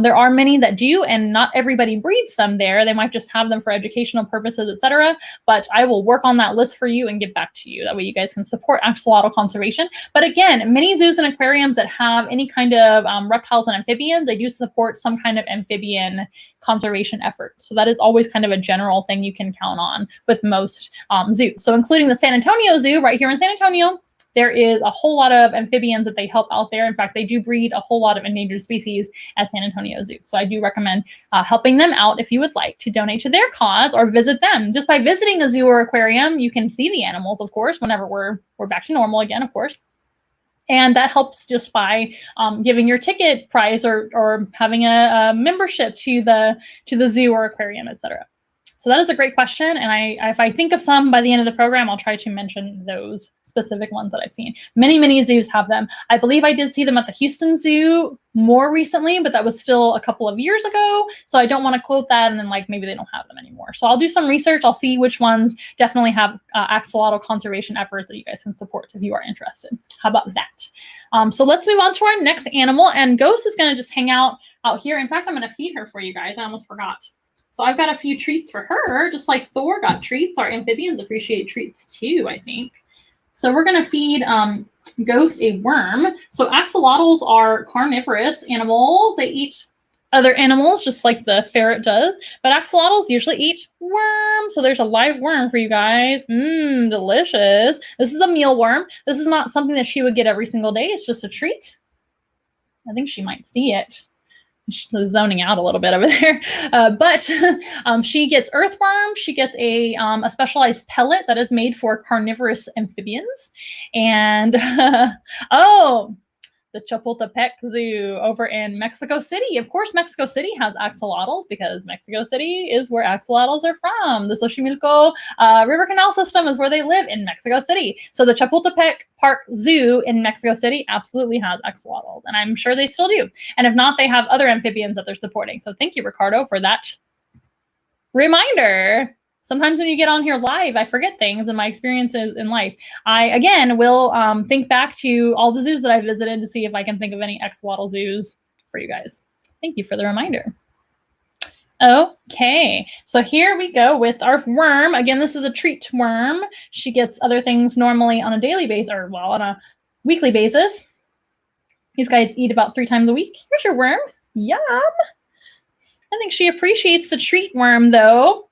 There are many that do, and not everybody breeds them there. They might just have them for educational purposes, etc. But I will work on that list for you and get back to you. That way you guys can support axolotl conservation. But again, many zoos and aquariums that have any kind of reptiles and amphibians, they do support some kind of amphibian conservation effort. So that is always kind of a general thing you can count on with most zoos. So including the San Antonio Zoo right here in San Antonio, there is a whole lot of amphibians that they help out there. In fact, they do breed a whole lot of endangered species at San Antonio Zoo. So I do recommend helping them out if you would like to donate to their cause or visit them. Just by visiting a zoo or aquarium, you can see the animals, of course, whenever we're back to normal again, of course. And that helps just by giving your ticket price or having a membership to the zoo or aquarium, etc. So that is a great question. And if I think of some by the end of the program, I'll try to mention those specific ones that I've seen. Many, many zoos have them. I believe I did see them at the Houston Zoo more recently, but that was still a couple of years ago. So I don't want to quote that and then like maybe they don't have them anymore. So I'll do some research. I'll see which ones definitely have axolotl conservation efforts that you guys can support if you are interested. How about that? So let's move on to our next animal. And Ghost is going to just hang out here. In fact, I'm going to feed her for you guys. I almost forgot. So I've got a few treats for her, just like Thor got treats. Our amphibians appreciate treats too, I think. So we're going to feed Ghost a worm. So axolotls are carnivorous animals. They eat other animals just like the ferret does, but axolotls usually eat worms. So there's a live worm for you guys. Delicious. This is a mealworm. This is not something that she would get every single day. It's just a treat. I think she might see it. She's zoning out a little bit over there, but she gets earthworm. She gets a specialized pellet that is made for carnivorous amphibians. And oh, the Chapultepec Zoo over in Mexico City. Of course, Mexico City has axolotls because Mexico City is where axolotls are from. The Xochimilco River Canal system is where they live in Mexico City. So the Chapultepec Park Zoo in Mexico City absolutely has axolotls, and I'm sure they still do. And if not, they have other amphibians that they're supporting. So thank you, Ricardo, for that reminder. Sometimes when you get on here live, I forget things and my experiences in life. I, again, will think back to all the zoos that I visited to see if I can think of any axolotl zoos for you guys. Thank you for the reminder. Okay, so here we go with our worm. Again, this is a treat worm. She gets other things normally on a daily basis, or well, on a weekly basis. These guys eat about 3 times a week. Here's your worm. Yum. I think she appreciates the treat worm, though.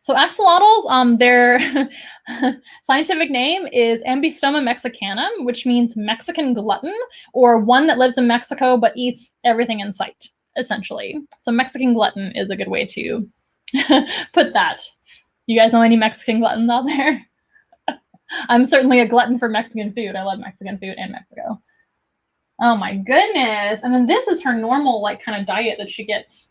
So axolotls, their scientific name is Ambystoma mexicanum, which means Mexican glutton, or one that lives in Mexico but eats everything in sight, essentially. So Mexican glutton is a good way to put that. You guys know any Mexican gluttons out there? I'm certainly a glutton for Mexican food. I love Mexican food and Mexico. Oh my goodness. And then this is her normal like kind of diet that she gets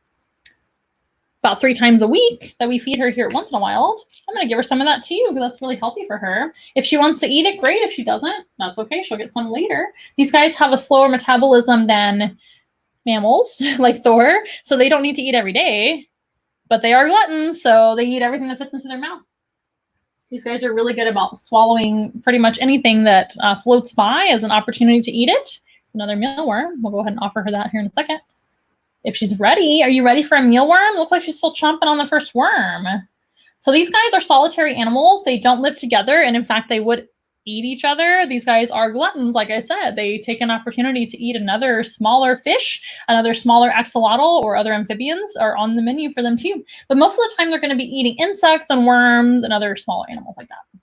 about 3 times a week that we feed her here once in a while. I'm going to give her some of that too, because that's really healthy for her. If she wants to eat it, great. If she doesn't, that's okay. She'll get some later. These guys have a slower metabolism than mammals like Thor, so they don't need to eat every day, but they are gluttons, so they eat everything that fits into their mouth. These guys are really good about swallowing pretty much anything that floats by as an opportunity to eat it. Another mealworm. We'll go ahead and offer her that here in a second. If she's ready. Are you ready for a mealworm? Looks like she's still chomping on the first worm. So these guys are solitary animals. They don't live together, and in fact, they would eat each other. These guys are gluttons, like I said. They take an opportunity to eat another smaller fish, another smaller axolotl, or other amphibians are on the menu for them too. But most of the time, they're going to be eating insects and worms and other smaller animals like that.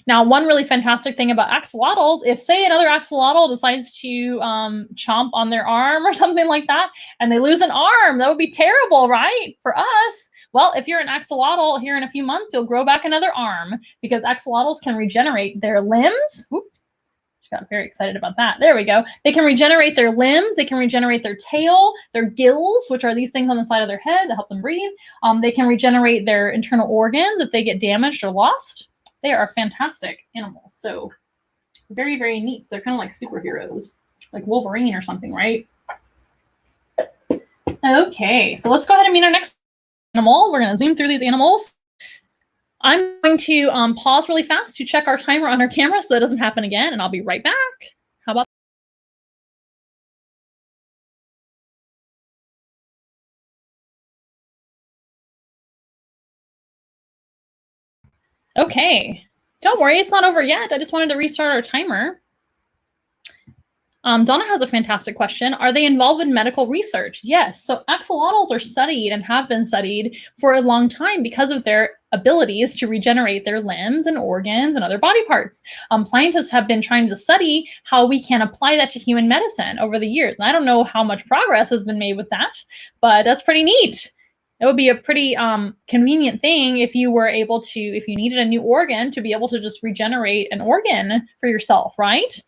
Now, one really fantastic thing about axolotls, if say another axolotl decides to chomp on their arm or something like that, and they lose an arm, that would be terrible, right? For us. Well, if you're an axolotl here in a few months, you'll grow back another arm because axolotls can regenerate their limbs. Whoop, Got very excited about that. There we go. They can regenerate their limbs. They can regenerate their tail, their gills, which are these things on the side of their head that help them breathe. They can regenerate their internal organs if they get damaged or lost. They are fantastic animals. So very, very neat. They're kind of like superheroes, like Wolverine or something, right? Okay, so let's go ahead and meet our next animal. We're going to zoom through these animals. I'm going to pause really fast to check our timer on our camera so that doesn't happen again, and I'll be right back. How about that? Okay, don't worry, it's not over yet. I just wanted to restart our timer. Donna has a fantastic question. Are they involved in medical research? Yes. So axolotls are studied and have been studied for a long time because of their abilities to regenerate their limbs and organs and other body parts. Scientists have been trying to study how we can apply that to human medicine over the years. And I don't know how much progress has been made with that, but that's pretty neat. It would be a pretty convenient thing if you were able to, if you needed a new organ, to be able to just regenerate an organ for yourself, right?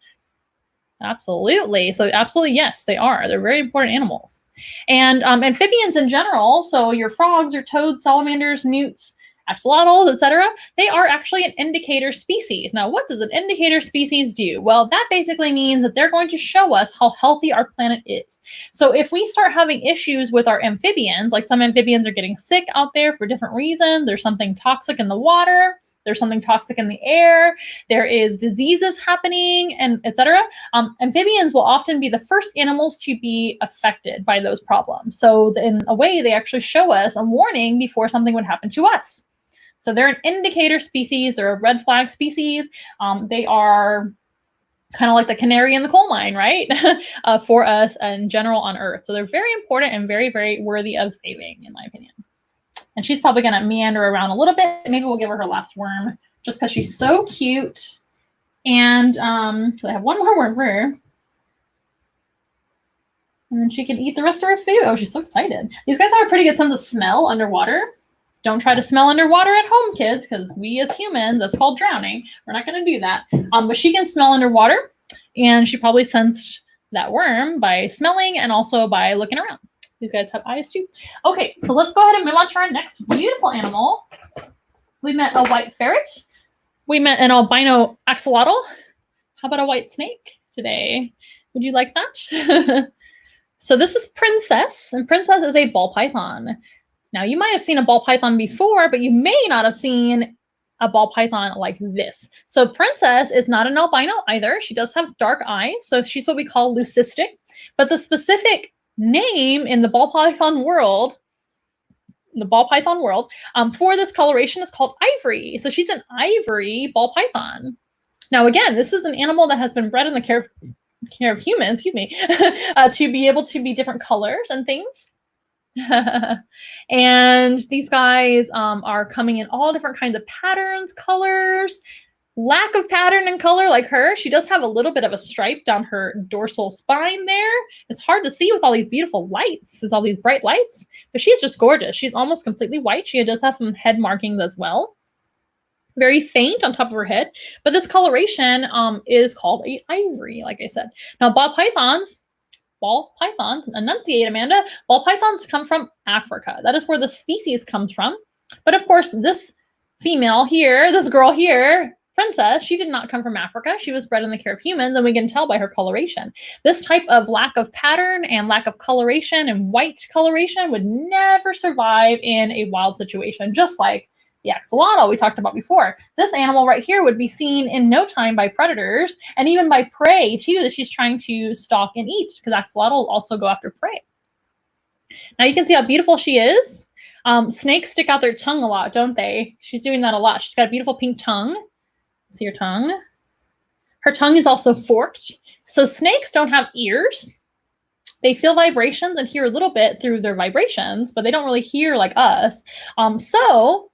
Absolutely. So absolutely, yes, they are. They're very important animals. And amphibians in general, so your frogs, your toads, salamanders, newts, axolotls, etc., they are actually an indicator species. Now, what does an indicator species do? Well, that basically means that they're going to show us how healthy our planet is. So if we start having issues with our amphibians, like some amphibians are getting sick out there for different reasons, there's something toxic in the water, there's something toxic in the air, there is diseases happening, and etc. Amphibians will often be the first animals to be affected by those problems. So in a way, they actually show us a warning before something would happen to us. So they're an indicator species. They're a red flag species. They are kind of like the canary in the coal mine, right? For us in general on Earth. So they're very important and very, very worthy of saving, in my opinion. And she's probably going to meander around a little bit. Maybe we'll give her last worm just because she's so cute. And so I have one more worm for her. And then she can eat the rest of her food. Oh, she's so excited. These guys have a pretty good sense of smell underwater. Don't try to smell underwater at home, kids, because we as humans, that's called drowning. We're not going to do that. But she can smell underwater. And she probably sensed that worm by smelling and also by looking around. These guys have eyes too. Okay, so let's go ahead and move on to our next beautiful animal. We met a white ferret. We met an albino axolotl. How about a white snake today? Would you like that? So this is Princess, and Princess is a ball python. Now, you might have seen a ball python before, but you may not have seen a ball python like this. So Princess is not an albino either. She does have dark eyes, so she's what we call leucistic. But the specific name in the ball python world, for this coloration is called ivory. So she's an ivory ball python. Now, again, this is an animal that has been bred in the care of humans, to be able to be different colors and things. And these guys are coming in all different kinds of patterns, colors, lack of pattern and color like her. She does have a little bit of a stripe down her dorsal spine there. It's hard to see with all these beautiful lights, all these bright lights, but she's just gorgeous. She's almost completely white. She does have some head markings as well. Very faint on top of her head, but this coloration is called a ivory, like I said. Now, ball pythons, enunciate, Amanda. Ball pythons come from Africa. That is where the species comes from. But of course, this female here, this girl here, Princess, she did not come from Africa. She was bred in the care of humans, and we can tell by her coloration. This type of lack of pattern and lack of coloration and white coloration would never survive in a wild situation, just like the axolotl we talked about before. This animal right here would be seen in no time by predators and even by prey too that she's trying to stalk and eat, because axolotl will also go after prey. Now you can see how beautiful she is. Snakes stick out their tongue a lot, don't they? She's doing that a lot. She's got a beautiful pink tongue. See her tongue? Her tongue is also forked. So snakes don't have ears. They feel vibrations and hear a little bit through their vibrations, but they don't really hear like us. So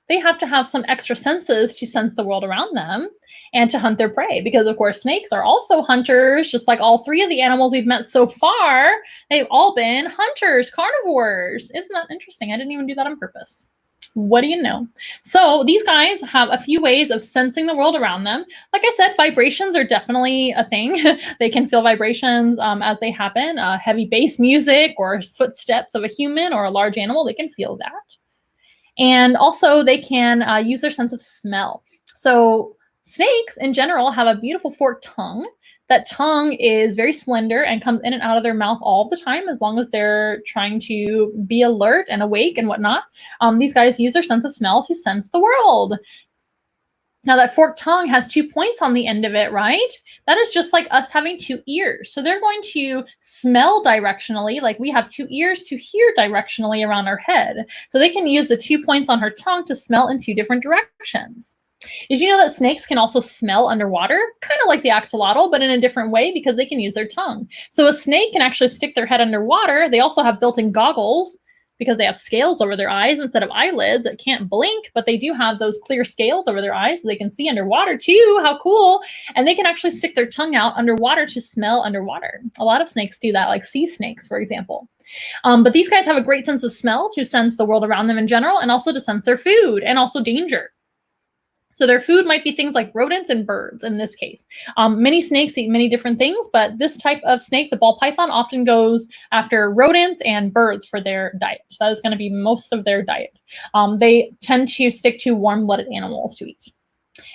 they have to have some extra senses to sense the world around them and to hunt their prey, because of course snakes are also hunters, just like all three of the animals we've met so far. They've all been hunters, carnivores. Isn't that interesting? I didn't even do that on purpose. What do you know? So these guys have a few ways of sensing the world around them. Like I said, vibrations are definitely a thing. They can feel vibrations as they happen. Heavy bass music or footsteps of a human or a large animal, they can feel that. And also they can use their sense of smell. So snakes in general have a beautiful forked tongue. That tongue is very slender and comes in and out of their mouth all the time as long as they're trying to be alert and awake and whatnot. These guys use their sense of smell to sense the world. Now that forked tongue has 2 points on the end of it, right? That is just like us having 2 ears. So they're going to smell directionally, like we have 2 ears to hear directionally around our head. So they can use the 2 points on her tongue to smell in 2 different directions. Did you know that snakes can also smell underwater? Kind of like the axolotl, but in a different way because they can use their tongue. So a snake can actually stick their head underwater. They also have built-in goggles because they have scales over their eyes instead of eyelids that can't blink, but they do have those clear scales over their eyes so they can see underwater too. How cool. And they can actually stick their tongue out underwater to smell underwater. A lot of snakes do that, like sea snakes, for example. But these guys have a great sense of smell to sense the world around them in general and also to sense their food and also danger. So their food might be things like rodents and birds in this case. Many snakes eat many different things, but this type of snake, the ball python, often goes after rodents and birds for their diet. So that is going to be most of their diet. They tend to stick to warm-blooded animals to eat.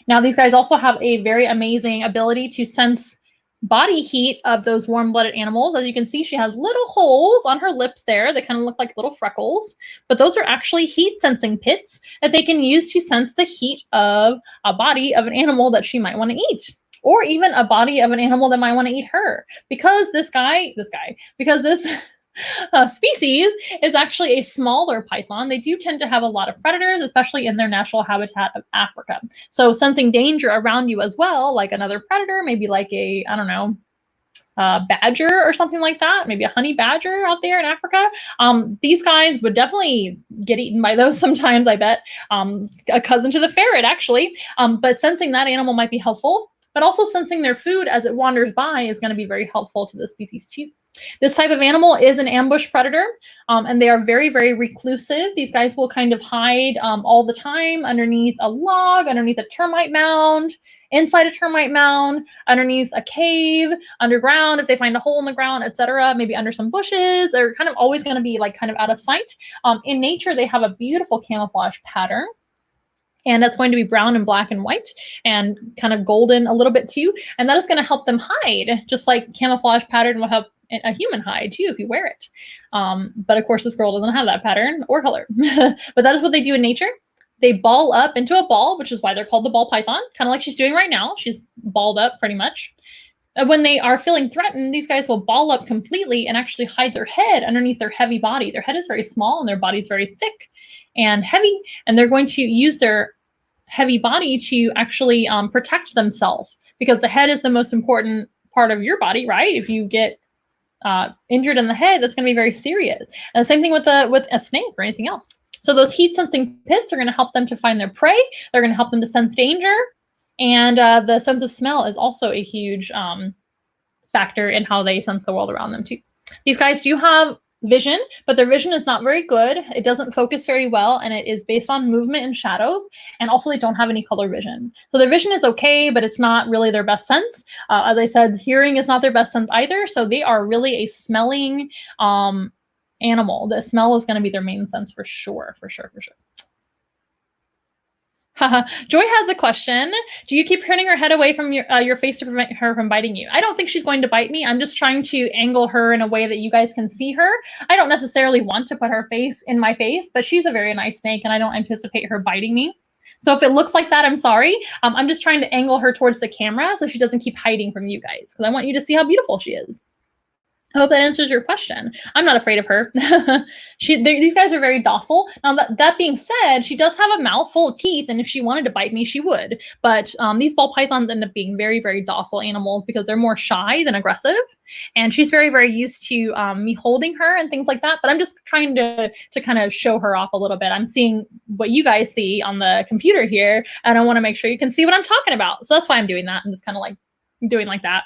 Now, these guys also have a very amazing ability to sense body heat of those warm-blooded animals. As you can see, she has little holes on her lips there that kind of look like little freckles, but those are actually heat sensing pits that they can use to sense the heat of a body of an animal that she might want to eat, or even a body of an animal that might want to eat her. Because this species is actually a smaller python. They do tend to have a lot of predators, especially in their natural habitat of Africa. So sensing danger around you as well, like another predator, maybe like a, I don't know, badger or something like that, maybe a honey badger out there in Africa. These guys would definitely get eaten by those sometimes, I bet. A cousin to the ferret, actually. But sensing that animal might be helpful, but also sensing their food as it wanders by is going to be very helpful to the species too. This type of animal is an ambush predator, and they are very, very reclusive. These guys will kind of hide all the time underneath a log, underneath a termite mound, inside a termite mound, underneath a cave, underground if they find a hole in the ground, etc. Maybe under some bushes. They're kind of always going to be like kind of out of sight. In nature, they have a beautiful camouflage pattern. And that's going to be brown and black and white and kind of golden a little bit too. And that is going to help them hide, just like camouflage pattern will help a human hide too if you wear it. But of course, this girl doesn't have that pattern or color. But that is what they do in nature. They ball up into a ball, which is why they're called the ball python, kind of like she's doing right now. She's balled up pretty much. When they are feeling threatened, these guys will ball up completely and actually hide their head underneath their heavy body. Their head is very small and their body is very thick and heavy, and they're going to use their heavy body to actually protect themselves, because the head is the most important part of your body, right? If you get injured in the head, that's going to be very serious. And the same thing with a snake or anything else. So those heat sensing pits are going to help them to find their prey. They're going to help them to sense danger. And the sense of smell is also a huge factor in how they sense the world around them too. These guys do have vision, but their vision is not very good. It doesn't focus very well, and it is based on movement and shadows. And also they don't have any color vision. So their vision is okay, but it's not really their best sense. As I said, hearing is not their best sense either. So they are really a smelling animal. The smell is going to be their main sense for sure, for sure, for sure. Joy has a question. Do you keep turning her head away from your face to prevent her from biting you? I don't think she's going to bite me. I'm just trying to angle her in a way that you guys can see her. I don't necessarily want to put her face in my face, but she's a very nice snake and I don't anticipate her biting me. So if it looks like that, I'm sorry. I'm just trying to angle her towards the camera so she doesn't keep hiding from you guys, because I want you to see how beautiful she is. I hope that answers your question. I'm not afraid of her. These guys are very docile. Now, that being said, she does have a mouth full of teeth, and if she wanted to bite me, she would. But these ball pythons end up being very, very docile animals because they're more shy than aggressive. And she's very, very used to me holding her and things like that. But I'm just trying to kind of show her off a little bit. I'm seeing what you guys see on the computer here, and I want to make sure you can see what I'm talking about. So that's why I'm doing that. I'm just kind of like doing like that.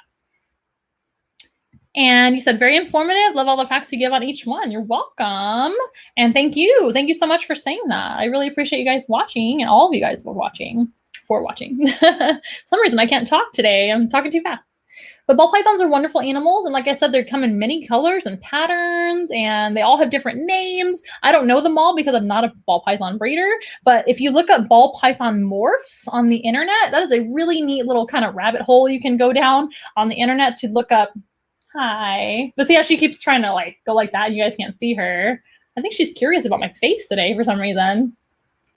And you said very informative. Love all the facts you give on each one. You're welcome. And thank you. Thank you so much for saying that. I really appreciate you guys watching, and all of you guys for watching. Some reason I can't talk today. I'm talking too fast. But ball pythons are wonderful animals. And like I said, they come in many colors and patterns, and they all have different names. I don't know them all because I'm not a ball python breeder. But if you look up ball python morphs on the internet, that is a really neat little kind of rabbit hole you can go down on the internet to look up. Hi. But see how she keeps trying to like go like that? You guys can't see her. I think she's curious about my face today for some reason.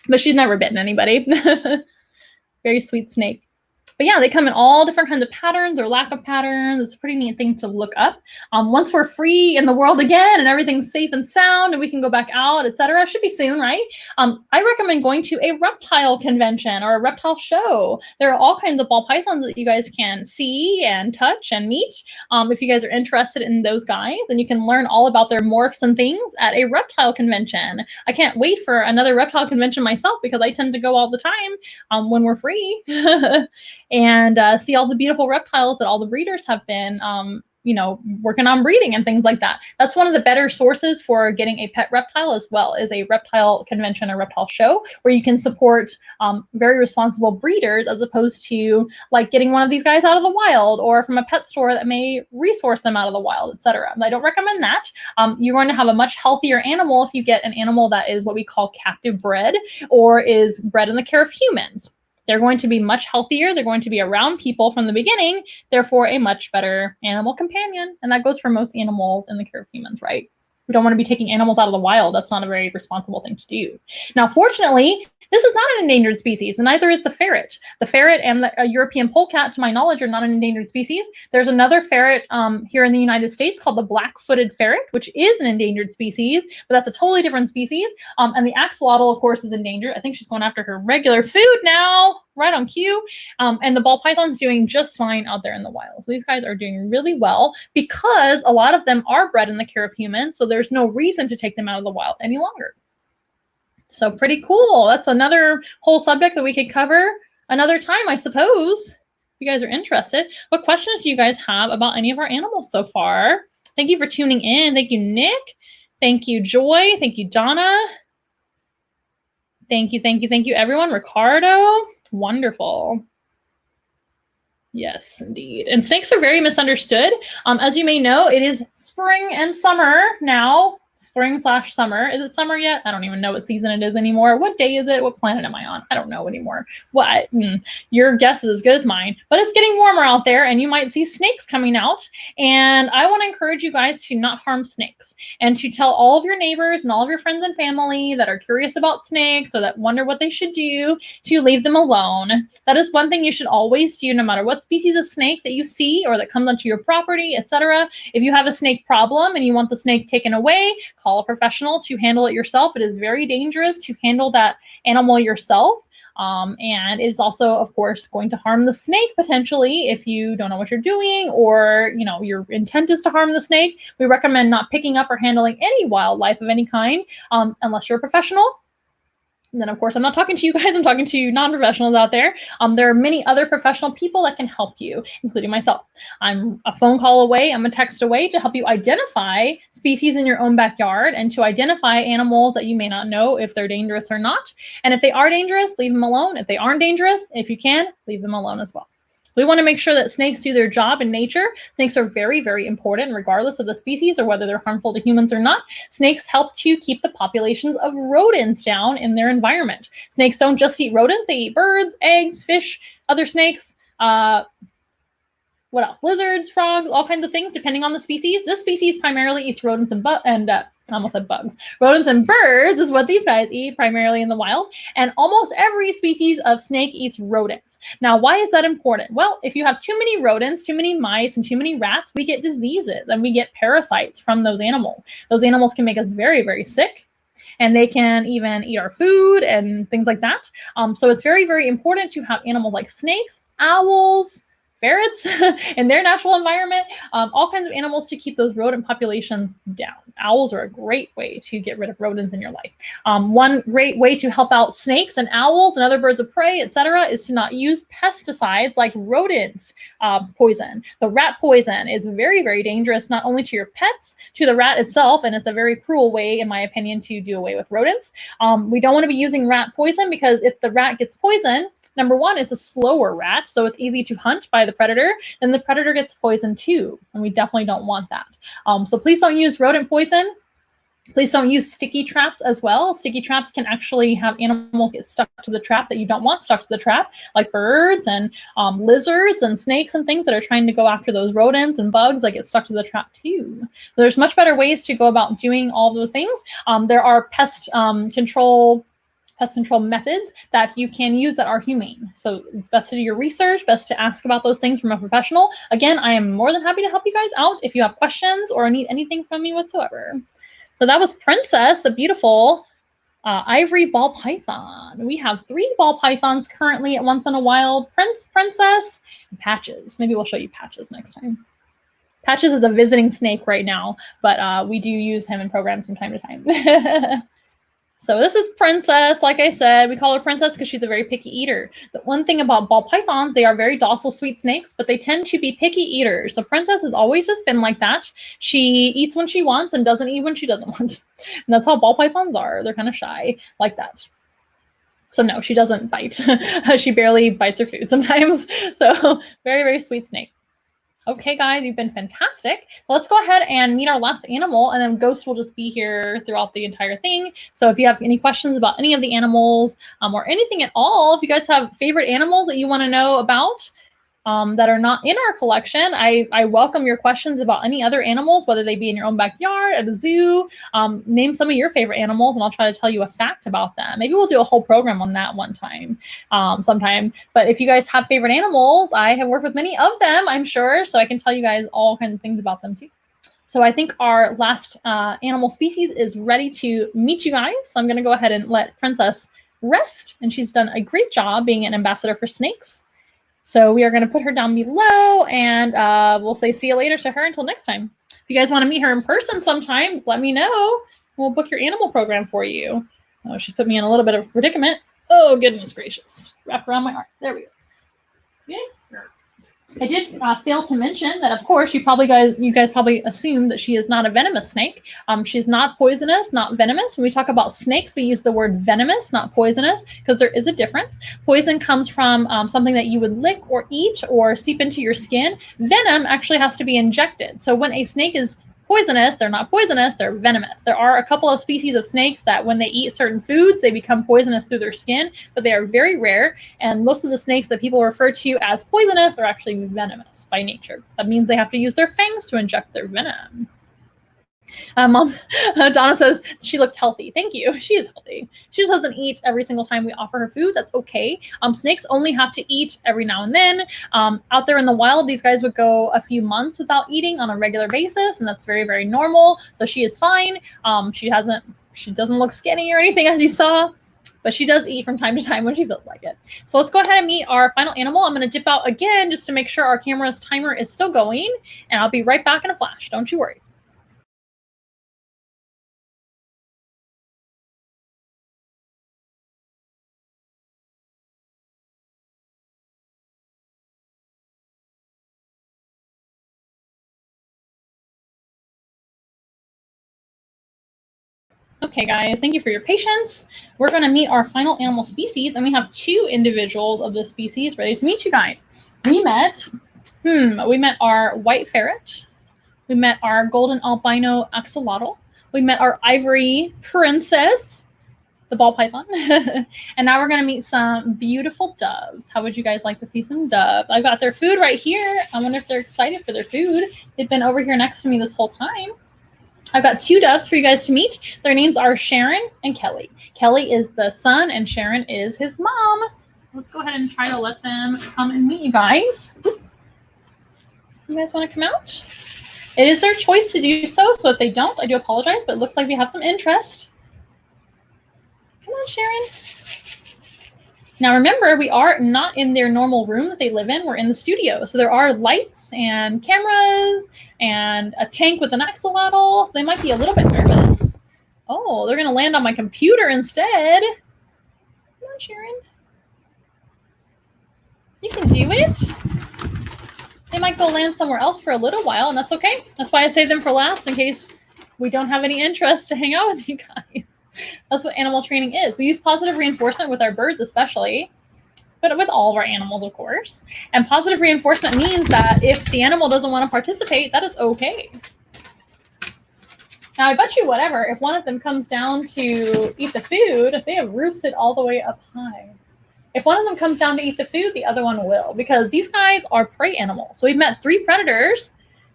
But she's never bitten anybody. Very sweet snake. But yeah, they come in all different kinds of patterns or lack of patterns. It's a pretty neat thing to look up. Once we're free in the world again and everything's safe and sound and we can go back out, etc., should be soon, right? I recommend going to a reptile convention or a reptile show. There are all kinds of ball pythons that you guys can see and touch and meet if you guys are interested in those guys. And you can learn all about their morphs and things at a reptile convention. I can't wait for another reptile convention myself because I tend to go all the time when we're free. And see all the beautiful reptiles that all the breeders have been, working on breeding and things like that. That's one of the better sources for getting a pet reptile as well, is a reptile convention or reptile show where you can support very responsible breeders as opposed to like getting one of these guys out of the wild or from a pet store that may resource them out of the wild, etc. I don't recommend that. You're going to have a much healthier animal if you get an animal that is what we call captive bred or is bred in the care of humans. They're going to be much healthier. They're going to be around people from the beginning, therefore a much better animal companion. And that goes for most animals in the care of humans, right? We don't want to be taking animals out of the wild. That's not a very responsible thing to do. Now, fortunately, this is not an endangered species, and neither is the ferret. The ferret and the European polecat, to my knowledge, are not an endangered species. There's another ferret here in the United States called the black-footed ferret, which is an endangered species, but that's a totally different species. And the axolotl, of course, is endangered. I think she's going after her regular food now, right on cue. And the ball python's doing just fine out there in the wild. So these guys are doing really well because a lot of them are bred in the care of humans, so there's no reason to take them out of the wild any longer. So pretty cool. That's another whole subject that we could cover another time, I suppose. If you guys are interested. What questions do you guys have about any of our animals so far? Thank you for tuning in. Thank you, Nick. Thank you, Joy. Thank you, Donna. Thank you, everyone. Ricardo. Wonderful. Yes, indeed. And snakes are very misunderstood. As you may know, it is spring and summer now. Spring/summer. Is it summer yet? I don't even know what season it is anymore. What day is it? What planet am I on? I don't know anymore. What? Your guess is as good as mine. But it's getting warmer out there, and you might see snakes coming out. And I want to encourage you guys to not harm snakes and to tell all of your neighbors and all of your friends and family that are curious about snakes or that wonder what they should do to leave them alone. That is one thing you should always do, no matter what species of snake that you see or that comes onto your property, etc. If you have a snake problem and you want the snake taken away, call a professional to handle it yourself. It is very dangerous to handle that animal yourself. And is also, of course, going to harm the snake potentially if you don't know what you're doing or, your intent is to harm the snake. We recommend not picking up or handling any wildlife of any kind unless you're a professional. And then, of course, I'm not talking to you guys. I'm talking to non-professionals out there. There are many other professional people that can help you, including myself. I'm a phone call away. I'm a text away to help you identify species in your own backyard and to identify animals that you may not know if they're dangerous or not. And if they are dangerous, leave them alone. If they aren't dangerous, if you can, leave them alone as well. We want to make sure that snakes do their job in nature. Snakes are very, very important regardless of the species or whether they're harmful to humans or not. Snakes help to keep the populations of rodents down in their environment. Snakes don't just eat rodents. They eat birds, eggs, fish, other snakes, what else? Lizards, frogs, all kinds of things depending on the species. This species primarily eats rodents and I almost said bugs. Rodents and birds is what these guys eat primarily in the wild. And almost every species of snake eats rodents. Now, why is that important? Well, if you have too many rodents, too many mice, and too many rats, we get diseases and we get parasites from those animals. Those animals can make us very, very sick. And they can even eat our food and things like that. So it's very, very important to have animals like snakes, owls, ferrets in their natural environment, all kinds of animals to keep those rodent populations down. Owls are a great way to get rid of rodents in your life. One great way to help out snakes and owls and other birds of prey, etc., is to not use pesticides like rodents poison. The rat poison is very, very dangerous, not only to your pets, to the rat itself, and it's a very cruel way, in my opinion, to do away with rodents. We don't want to be using rat poison because if the rat gets poisoned, number one, it's a slower rat, so it's easy to hunt by the predator. Then the predator gets poisoned too, and we definitely don't want that. So please don't use rodent poison. Please don't use sticky traps as well. Sticky traps can actually have animals get stuck to the trap that you don't want stuck to the trap, like birds and lizards and snakes and things that are trying to go after those rodents and bugs that get stuck to the trap too. There's much better ways to go about doing all those things. There are pest control methods that you can use that are humane. So it's best to do your research, best to ask about those things from a professional. Again, I am more than happy to help you guys out if you have questions or need anything from me whatsoever. So that was Princess, the beautiful ivory ball python. We have 3 ball pythons currently at Once in a Wild: Princess, and Patches. Maybe we'll show you Patches next time. Patches is a visiting snake right now, but we do use him in programs from time to time. So this is Princess. Like I said, we call her Princess because she's a very picky eater. The one thing about ball pythons, they are very docile, sweet snakes, but they tend to be picky eaters. So Princess has always just been like that. She eats when she wants and doesn't eat when she doesn't want. And that's how ball pythons are. They're kind of shy like that. So no, she doesn't bite. She barely bites her food sometimes. So very, very sweet snake. Okay, guys, you've been fantastic. Let's go ahead and meet our last animal, and then Ghost will just be here throughout the entire thing. So if you have any questions about any of the animals or anything at all, if you guys have favorite animals that you want to know about that are not in our collection, I welcome your questions about any other animals, whether they be in your own backyard, at a zoo. Name some of your favorite animals, and I'll try to tell you a fact about them. Maybe we'll do a whole program on that one time, sometime. But if you guys have favorite animals, I have worked with many of them, I'm sure, so I can tell you guys all kinds of things about them too. So I think our last animal species is ready to meet you guys. So I'm going to go ahead and let Princess rest, and she's done a great job being an ambassador for snakes. So we are going to put her down below, and we'll say see you later to her until next time. If you guys want to meet her in person sometime, let me know. We'll book your animal program for you. Oh, she's put me in a little bit of a predicament. Oh, goodness gracious. Wrap around my arm. There we go. Okay. I did fail to mention that, of course, you guys probably assume that she is not a venomous snake. She's not poisonous, not venomous. When we talk about snakes, we use the word venomous, not poisonous, because there is a difference. Poison comes from something that you would lick or eat or seep into your skin. Venom actually has to be injected. So when a snake is poisonous, they're not poisonous, they're venomous. There are a couple of species of snakes that when they eat certain foods, they become poisonous through their skin, but they are very rare. And most of the snakes that people refer to as poisonous are actually venomous by nature. That means they have to use their fangs to inject their venom. Mom, Donna says she looks healthy. Thank you. She is healthy. She just doesn't eat every single time we offer her food. That's okay. Snakes only have to eat every now and then. Out there in the wild, these guys would go a few months without eating on a regular basis, and that's very, very normal. So she is fine. She doesn't look skinny or anything, as you saw, but she does eat from time to time when she feels like it. So let's go ahead and meet our final animal. I'm going to dip out again just to make sure our camera's timer is still going, and I'll be right back in a flash. Don't you worry. Okay, guys, thank you for your patience. We're going to meet our final animal species, and we have 2 individuals of this species ready to meet you guys. We met our white ferret. We met our golden albino axolotl. We met our ivory princess, the ball python. And now we're going to meet some beautiful doves. How would you guys like to see some doves? I've got their food right here. I wonder if they're excited for their food. They've been over here next to me this whole time. I've got 2 doves for you guys to meet. Their names are Sharon and Kelly. Kelly is the son and Sharon is his mom. Let's go ahead and try to let them come and meet you guys. You guys want to come out? It is their choice to do so, so if they don't, I do apologize, but it looks like we have some interest. Come on, Sharon. Now remember, we are not in their normal room that they live in. We're in the studio. So there are lights and cameras and a tank with an axolotl. So they might be a little bit nervous. Oh, they're going to land on my computer instead. Come on, Sharon. You can do it. They might go land somewhere else for a little while, and that's okay. That's why I save them for last in case we don't have any interest to hang out with you guys. That's what animal training is. We use positive reinforcement with our birds especially, but with all of our animals, of course. And positive reinforcement means that if the animal doesn't want to participate, that is okay. Now, I bet you whatever, if one of them comes down to eat the food, if they have roosted all the way up high, if one of them comes down to eat the food, the other one will, because these guys are prey animals. So we've met 3 predators,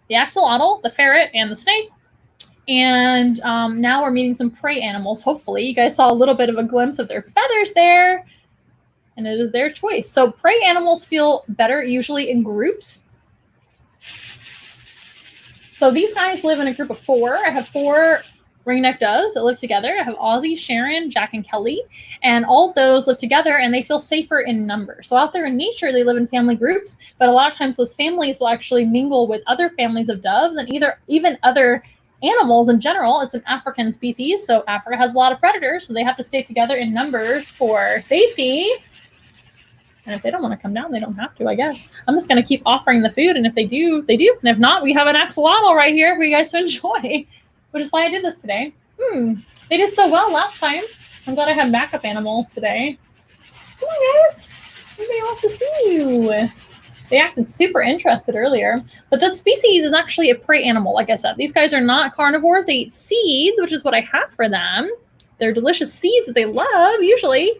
the axolotl, the ferret, and the snake. And now we're meeting some prey animals, hopefully. You guys saw a little bit of a glimpse of their feathers there, and it is their choice. So prey animals feel better usually in groups. So these guys live in a group of 4. I have 4 ringneck doves that live together. I have Ozzy, Sharon, Jack, and Kelly. And all of those live together, and they feel safer in numbers. So out there in nature, they live in family groups, but a lot of times those families will actually mingle with other families of doves and even other animals in general. It's an African species, so Africa has a lot of predators, so they have to stay together in numbers for safety. And if they don't want to come down, they don't have to, I guess. I'm just going to keep offering the food, and if they do, they do. And if not, we have an axolotl right here for you guys to enjoy, which is why I did this today. They did so well last time. I'm glad I have backup animals today. Come on, guys. Everybody wants to see you. They acted super interested earlier. But that species is actually a prey animal, like I said. These guys are not carnivores. They eat seeds, which is what I have for them. They're delicious seeds that they love, usually.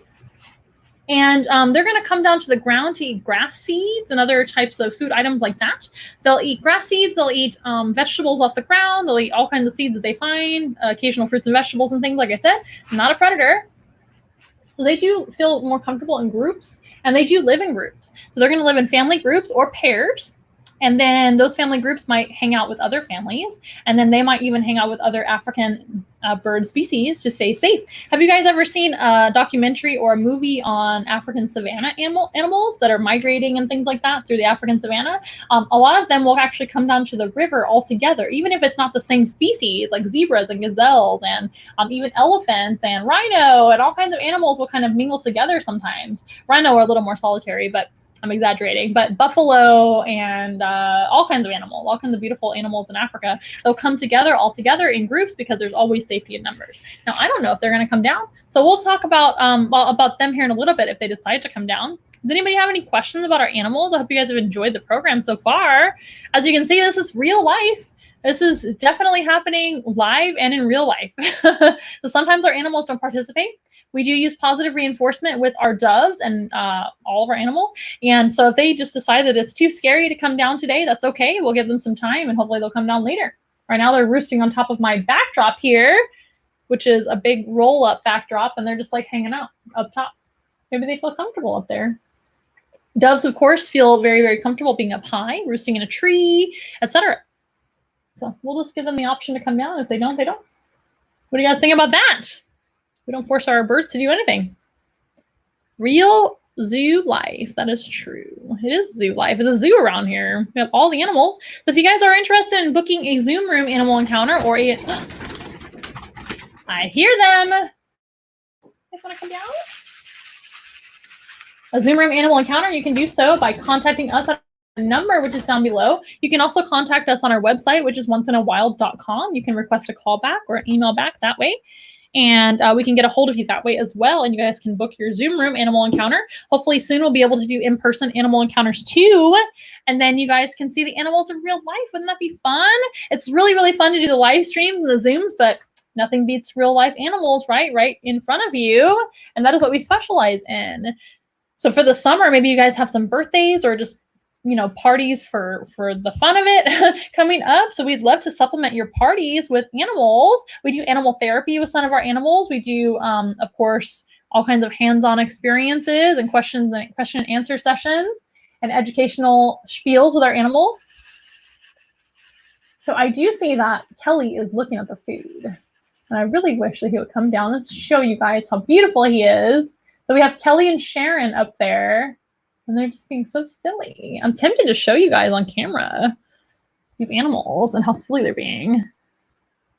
And they're going to come down to the ground to eat grass seeds and other types of food items like that. They'll eat grass seeds. They'll eat vegetables off the ground. They'll eat all kinds of seeds that they find, occasional fruits and vegetables and things, like I said. Not a predator. So they do feel more comfortable in groups, and they do live in groups. So they're going to live in family groups or pairs. And then those family groups might hang out with other families, and then they might even hang out with other African bird species to stay safe. Have you guys ever seen a documentary or a movie on African savanna animals that are migrating and things like that through the African savanna? A lot of them will actually come down to the river all together, even if it's not the same species, like zebras and gazelles and even elephants and rhino and all kinds of animals will kind of mingle together sometimes. Rhino are a little more solitary, but I'm exaggerating, but buffalo and all kinds of animals, all kinds of beautiful animals in Africa, they'll come together all together in groups because there's always safety in numbers. Now, I don't know if they're going to come down, so we'll talk about them here in a little bit if they decide to come down. Does anybody have any questions about our animals? I hope you guys have enjoyed the program so far. As you can see, this is real life. This is definitely happening live and in real life. So sometimes our animals don't participate. We do use positive reinforcement with our doves and all of our animals. And so if they just decide that it's too scary to come down today, that's okay. We'll give them some time and hopefully they'll come down later. Right now they're roosting on top of my backdrop here, which is a big roll-up backdrop, and they're just like hanging out up top. Maybe they feel comfortable up there. Doves, of course, feel very, very comfortable being up high, roosting in a tree, etc. So we'll just give them the option to come down. If they don't, they don't. What do you guys think about that? We don't force our birds to do anything. Real zoo life. That is true. It is zoo life. It's a zoo around here. We have all the animals. So if you guys are interested in booking a Zoom room animal encounter or a... I hear them. You guys want to come down? A Zoom room animal encounter, you can do so by contacting us at the number, which is down below. You can also contact us on our website, which is onceinawild.com. You can request a call back or an email back that way. And we can get a hold of you that way as well. And you guys can book your Zoom room animal encounter. Hopefully soon we'll be able to do in-person animal encounters too. And then you guys can see the animals in real life. Wouldn't that be fun? It's really, really fun to do the live streams and the Zooms, but nothing beats real life animals, right in front of you. And that is what we specialize in. So for the summer, maybe you guys have some birthdays or just parties for the fun of it coming up. So we'd love to supplement your parties with animals. We do animal therapy with some of our animals. We do, of course, all kinds of hands-on experiences and question and answer sessions and educational spiels with our animals. So I do see that Kelly is looking at the food. And I really wish that he would come down and show you guys how beautiful he is. So we have Kelly and Sharon up there, and they're just being so silly. I'm tempted to show you guys on camera these animals and how silly they're being.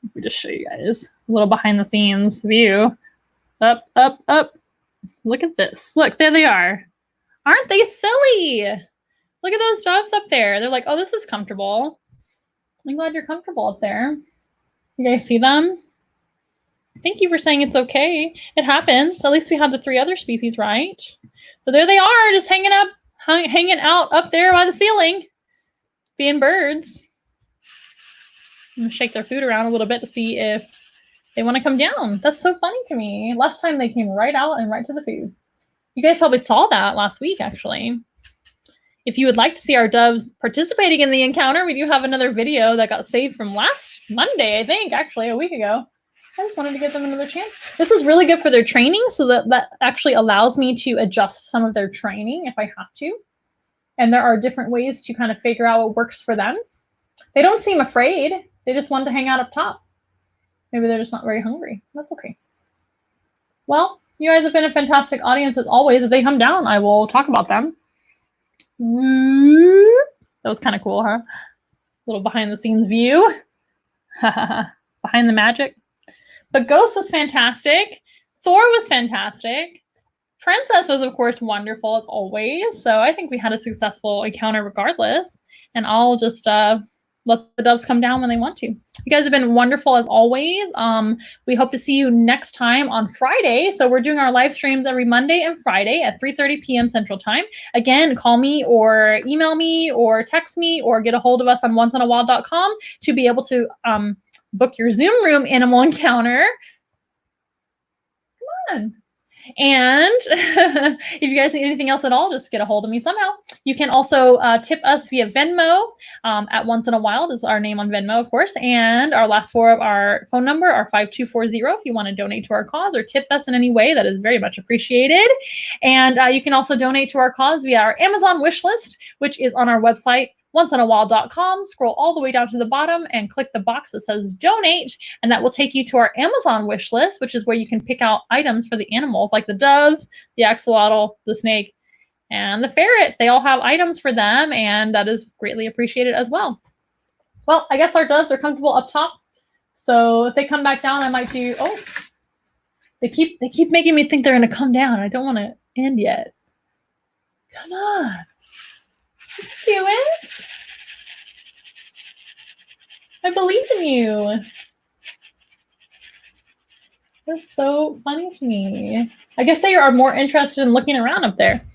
Let me just show you guys a little behind the scenes view. Up, up, up. Look at this. Look, there they are. Aren't they silly? Look at those doves up there. They're like, oh, this is comfortable. I'm glad you're comfortable up there. You guys see them? Thank you for saying it's okay. It happens. At least we have the 3 other species, right? So there they are, just hanging out up there by the ceiling, being birds. I'm gonna shake their food around a little bit to see if they want to come down. That's so funny to me. Last time they came right out and right to the food. You guys probably saw that last week, actually. If you would like to see our doves participating in the encounter, we do have another video that got saved from last Monday, I think, actually, a week ago. I just wanted to give them another chance. This is really good for their training, so that actually allows me to adjust some of their training if I have to. And there are different ways to kind of figure out what works for them. They don't seem afraid. They just want to hang out up top. Maybe they're just not very hungry. That's okay. Well, you guys have been a fantastic audience as always. If they come down, I will talk about them. That was kind of cool, huh? Little behind the scenes view. Behind the magic. But Ghost was fantastic. Thor was fantastic. Princess was, of course, wonderful as always. So I think we had a successful encounter regardless. And I'll just let the doves come down when they want to. You guys have been wonderful as always. We hope to see you next time on Friday. So we're doing our live streams every Monday and Friday at 3:30 p.m. Central Time. Again, call me or email me or text me or get a hold of us on oncenonawild.com to be able to book your Zoom room animal encounter. Come on. And if you guys need anything else at all, just get a hold of me somehow. You can also tip us via Venmo. At Once in a Wild is our name on Venmo, of course. And our last 4 of our phone number are 5240 if you want to donate to our cause or tip us in any way. That is very much appreciated. And you can also donate to our cause via our Amazon wish list, which is on our website, oncenonawild.com. Scroll all the way down to the bottom and click the box that says donate, and that will take you to our Amazon wish list, which is where you can pick out items for the animals like the doves, the axolotl, the snake, and the ferret. They all have items for them, and that is greatly appreciated as well. Well, I guess our doves are comfortable up top, so if they come back down, I might do. Oh, they keep making me think they're going to come down. I don't want to end yet. Come on. Do it. I believe in you. That's so funny to me. I guess they are more interested in looking around up there.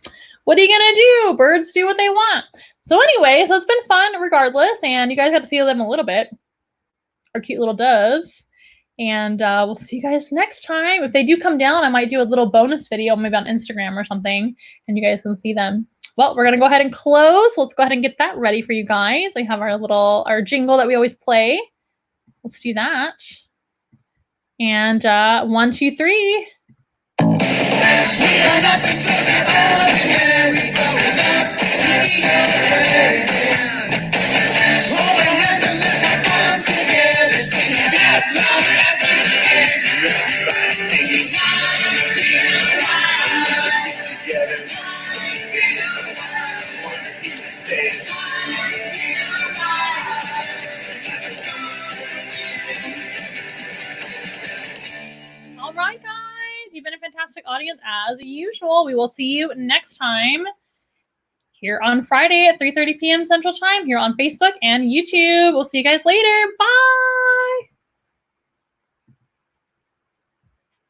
What are you going to do? Birds do what they want. So anyway, so it's been fun regardless, and you guys got to see them a little bit. Our cute little doves. And we'll see you guys next time. If they do come down, I might do a little bonus video maybe on Instagram or something, and you guys can see them. Well, we're going to go ahead and close. Let's go ahead and get that ready for you guys. We have our jingle that we always play. Let's do that. And 1, 2, 3. All right, guys, you've been a fantastic audience as usual. We will see you next time here on Friday at 3:30 p.m. Central Time here on Facebook and YouTube. We'll see you guys later. Bye.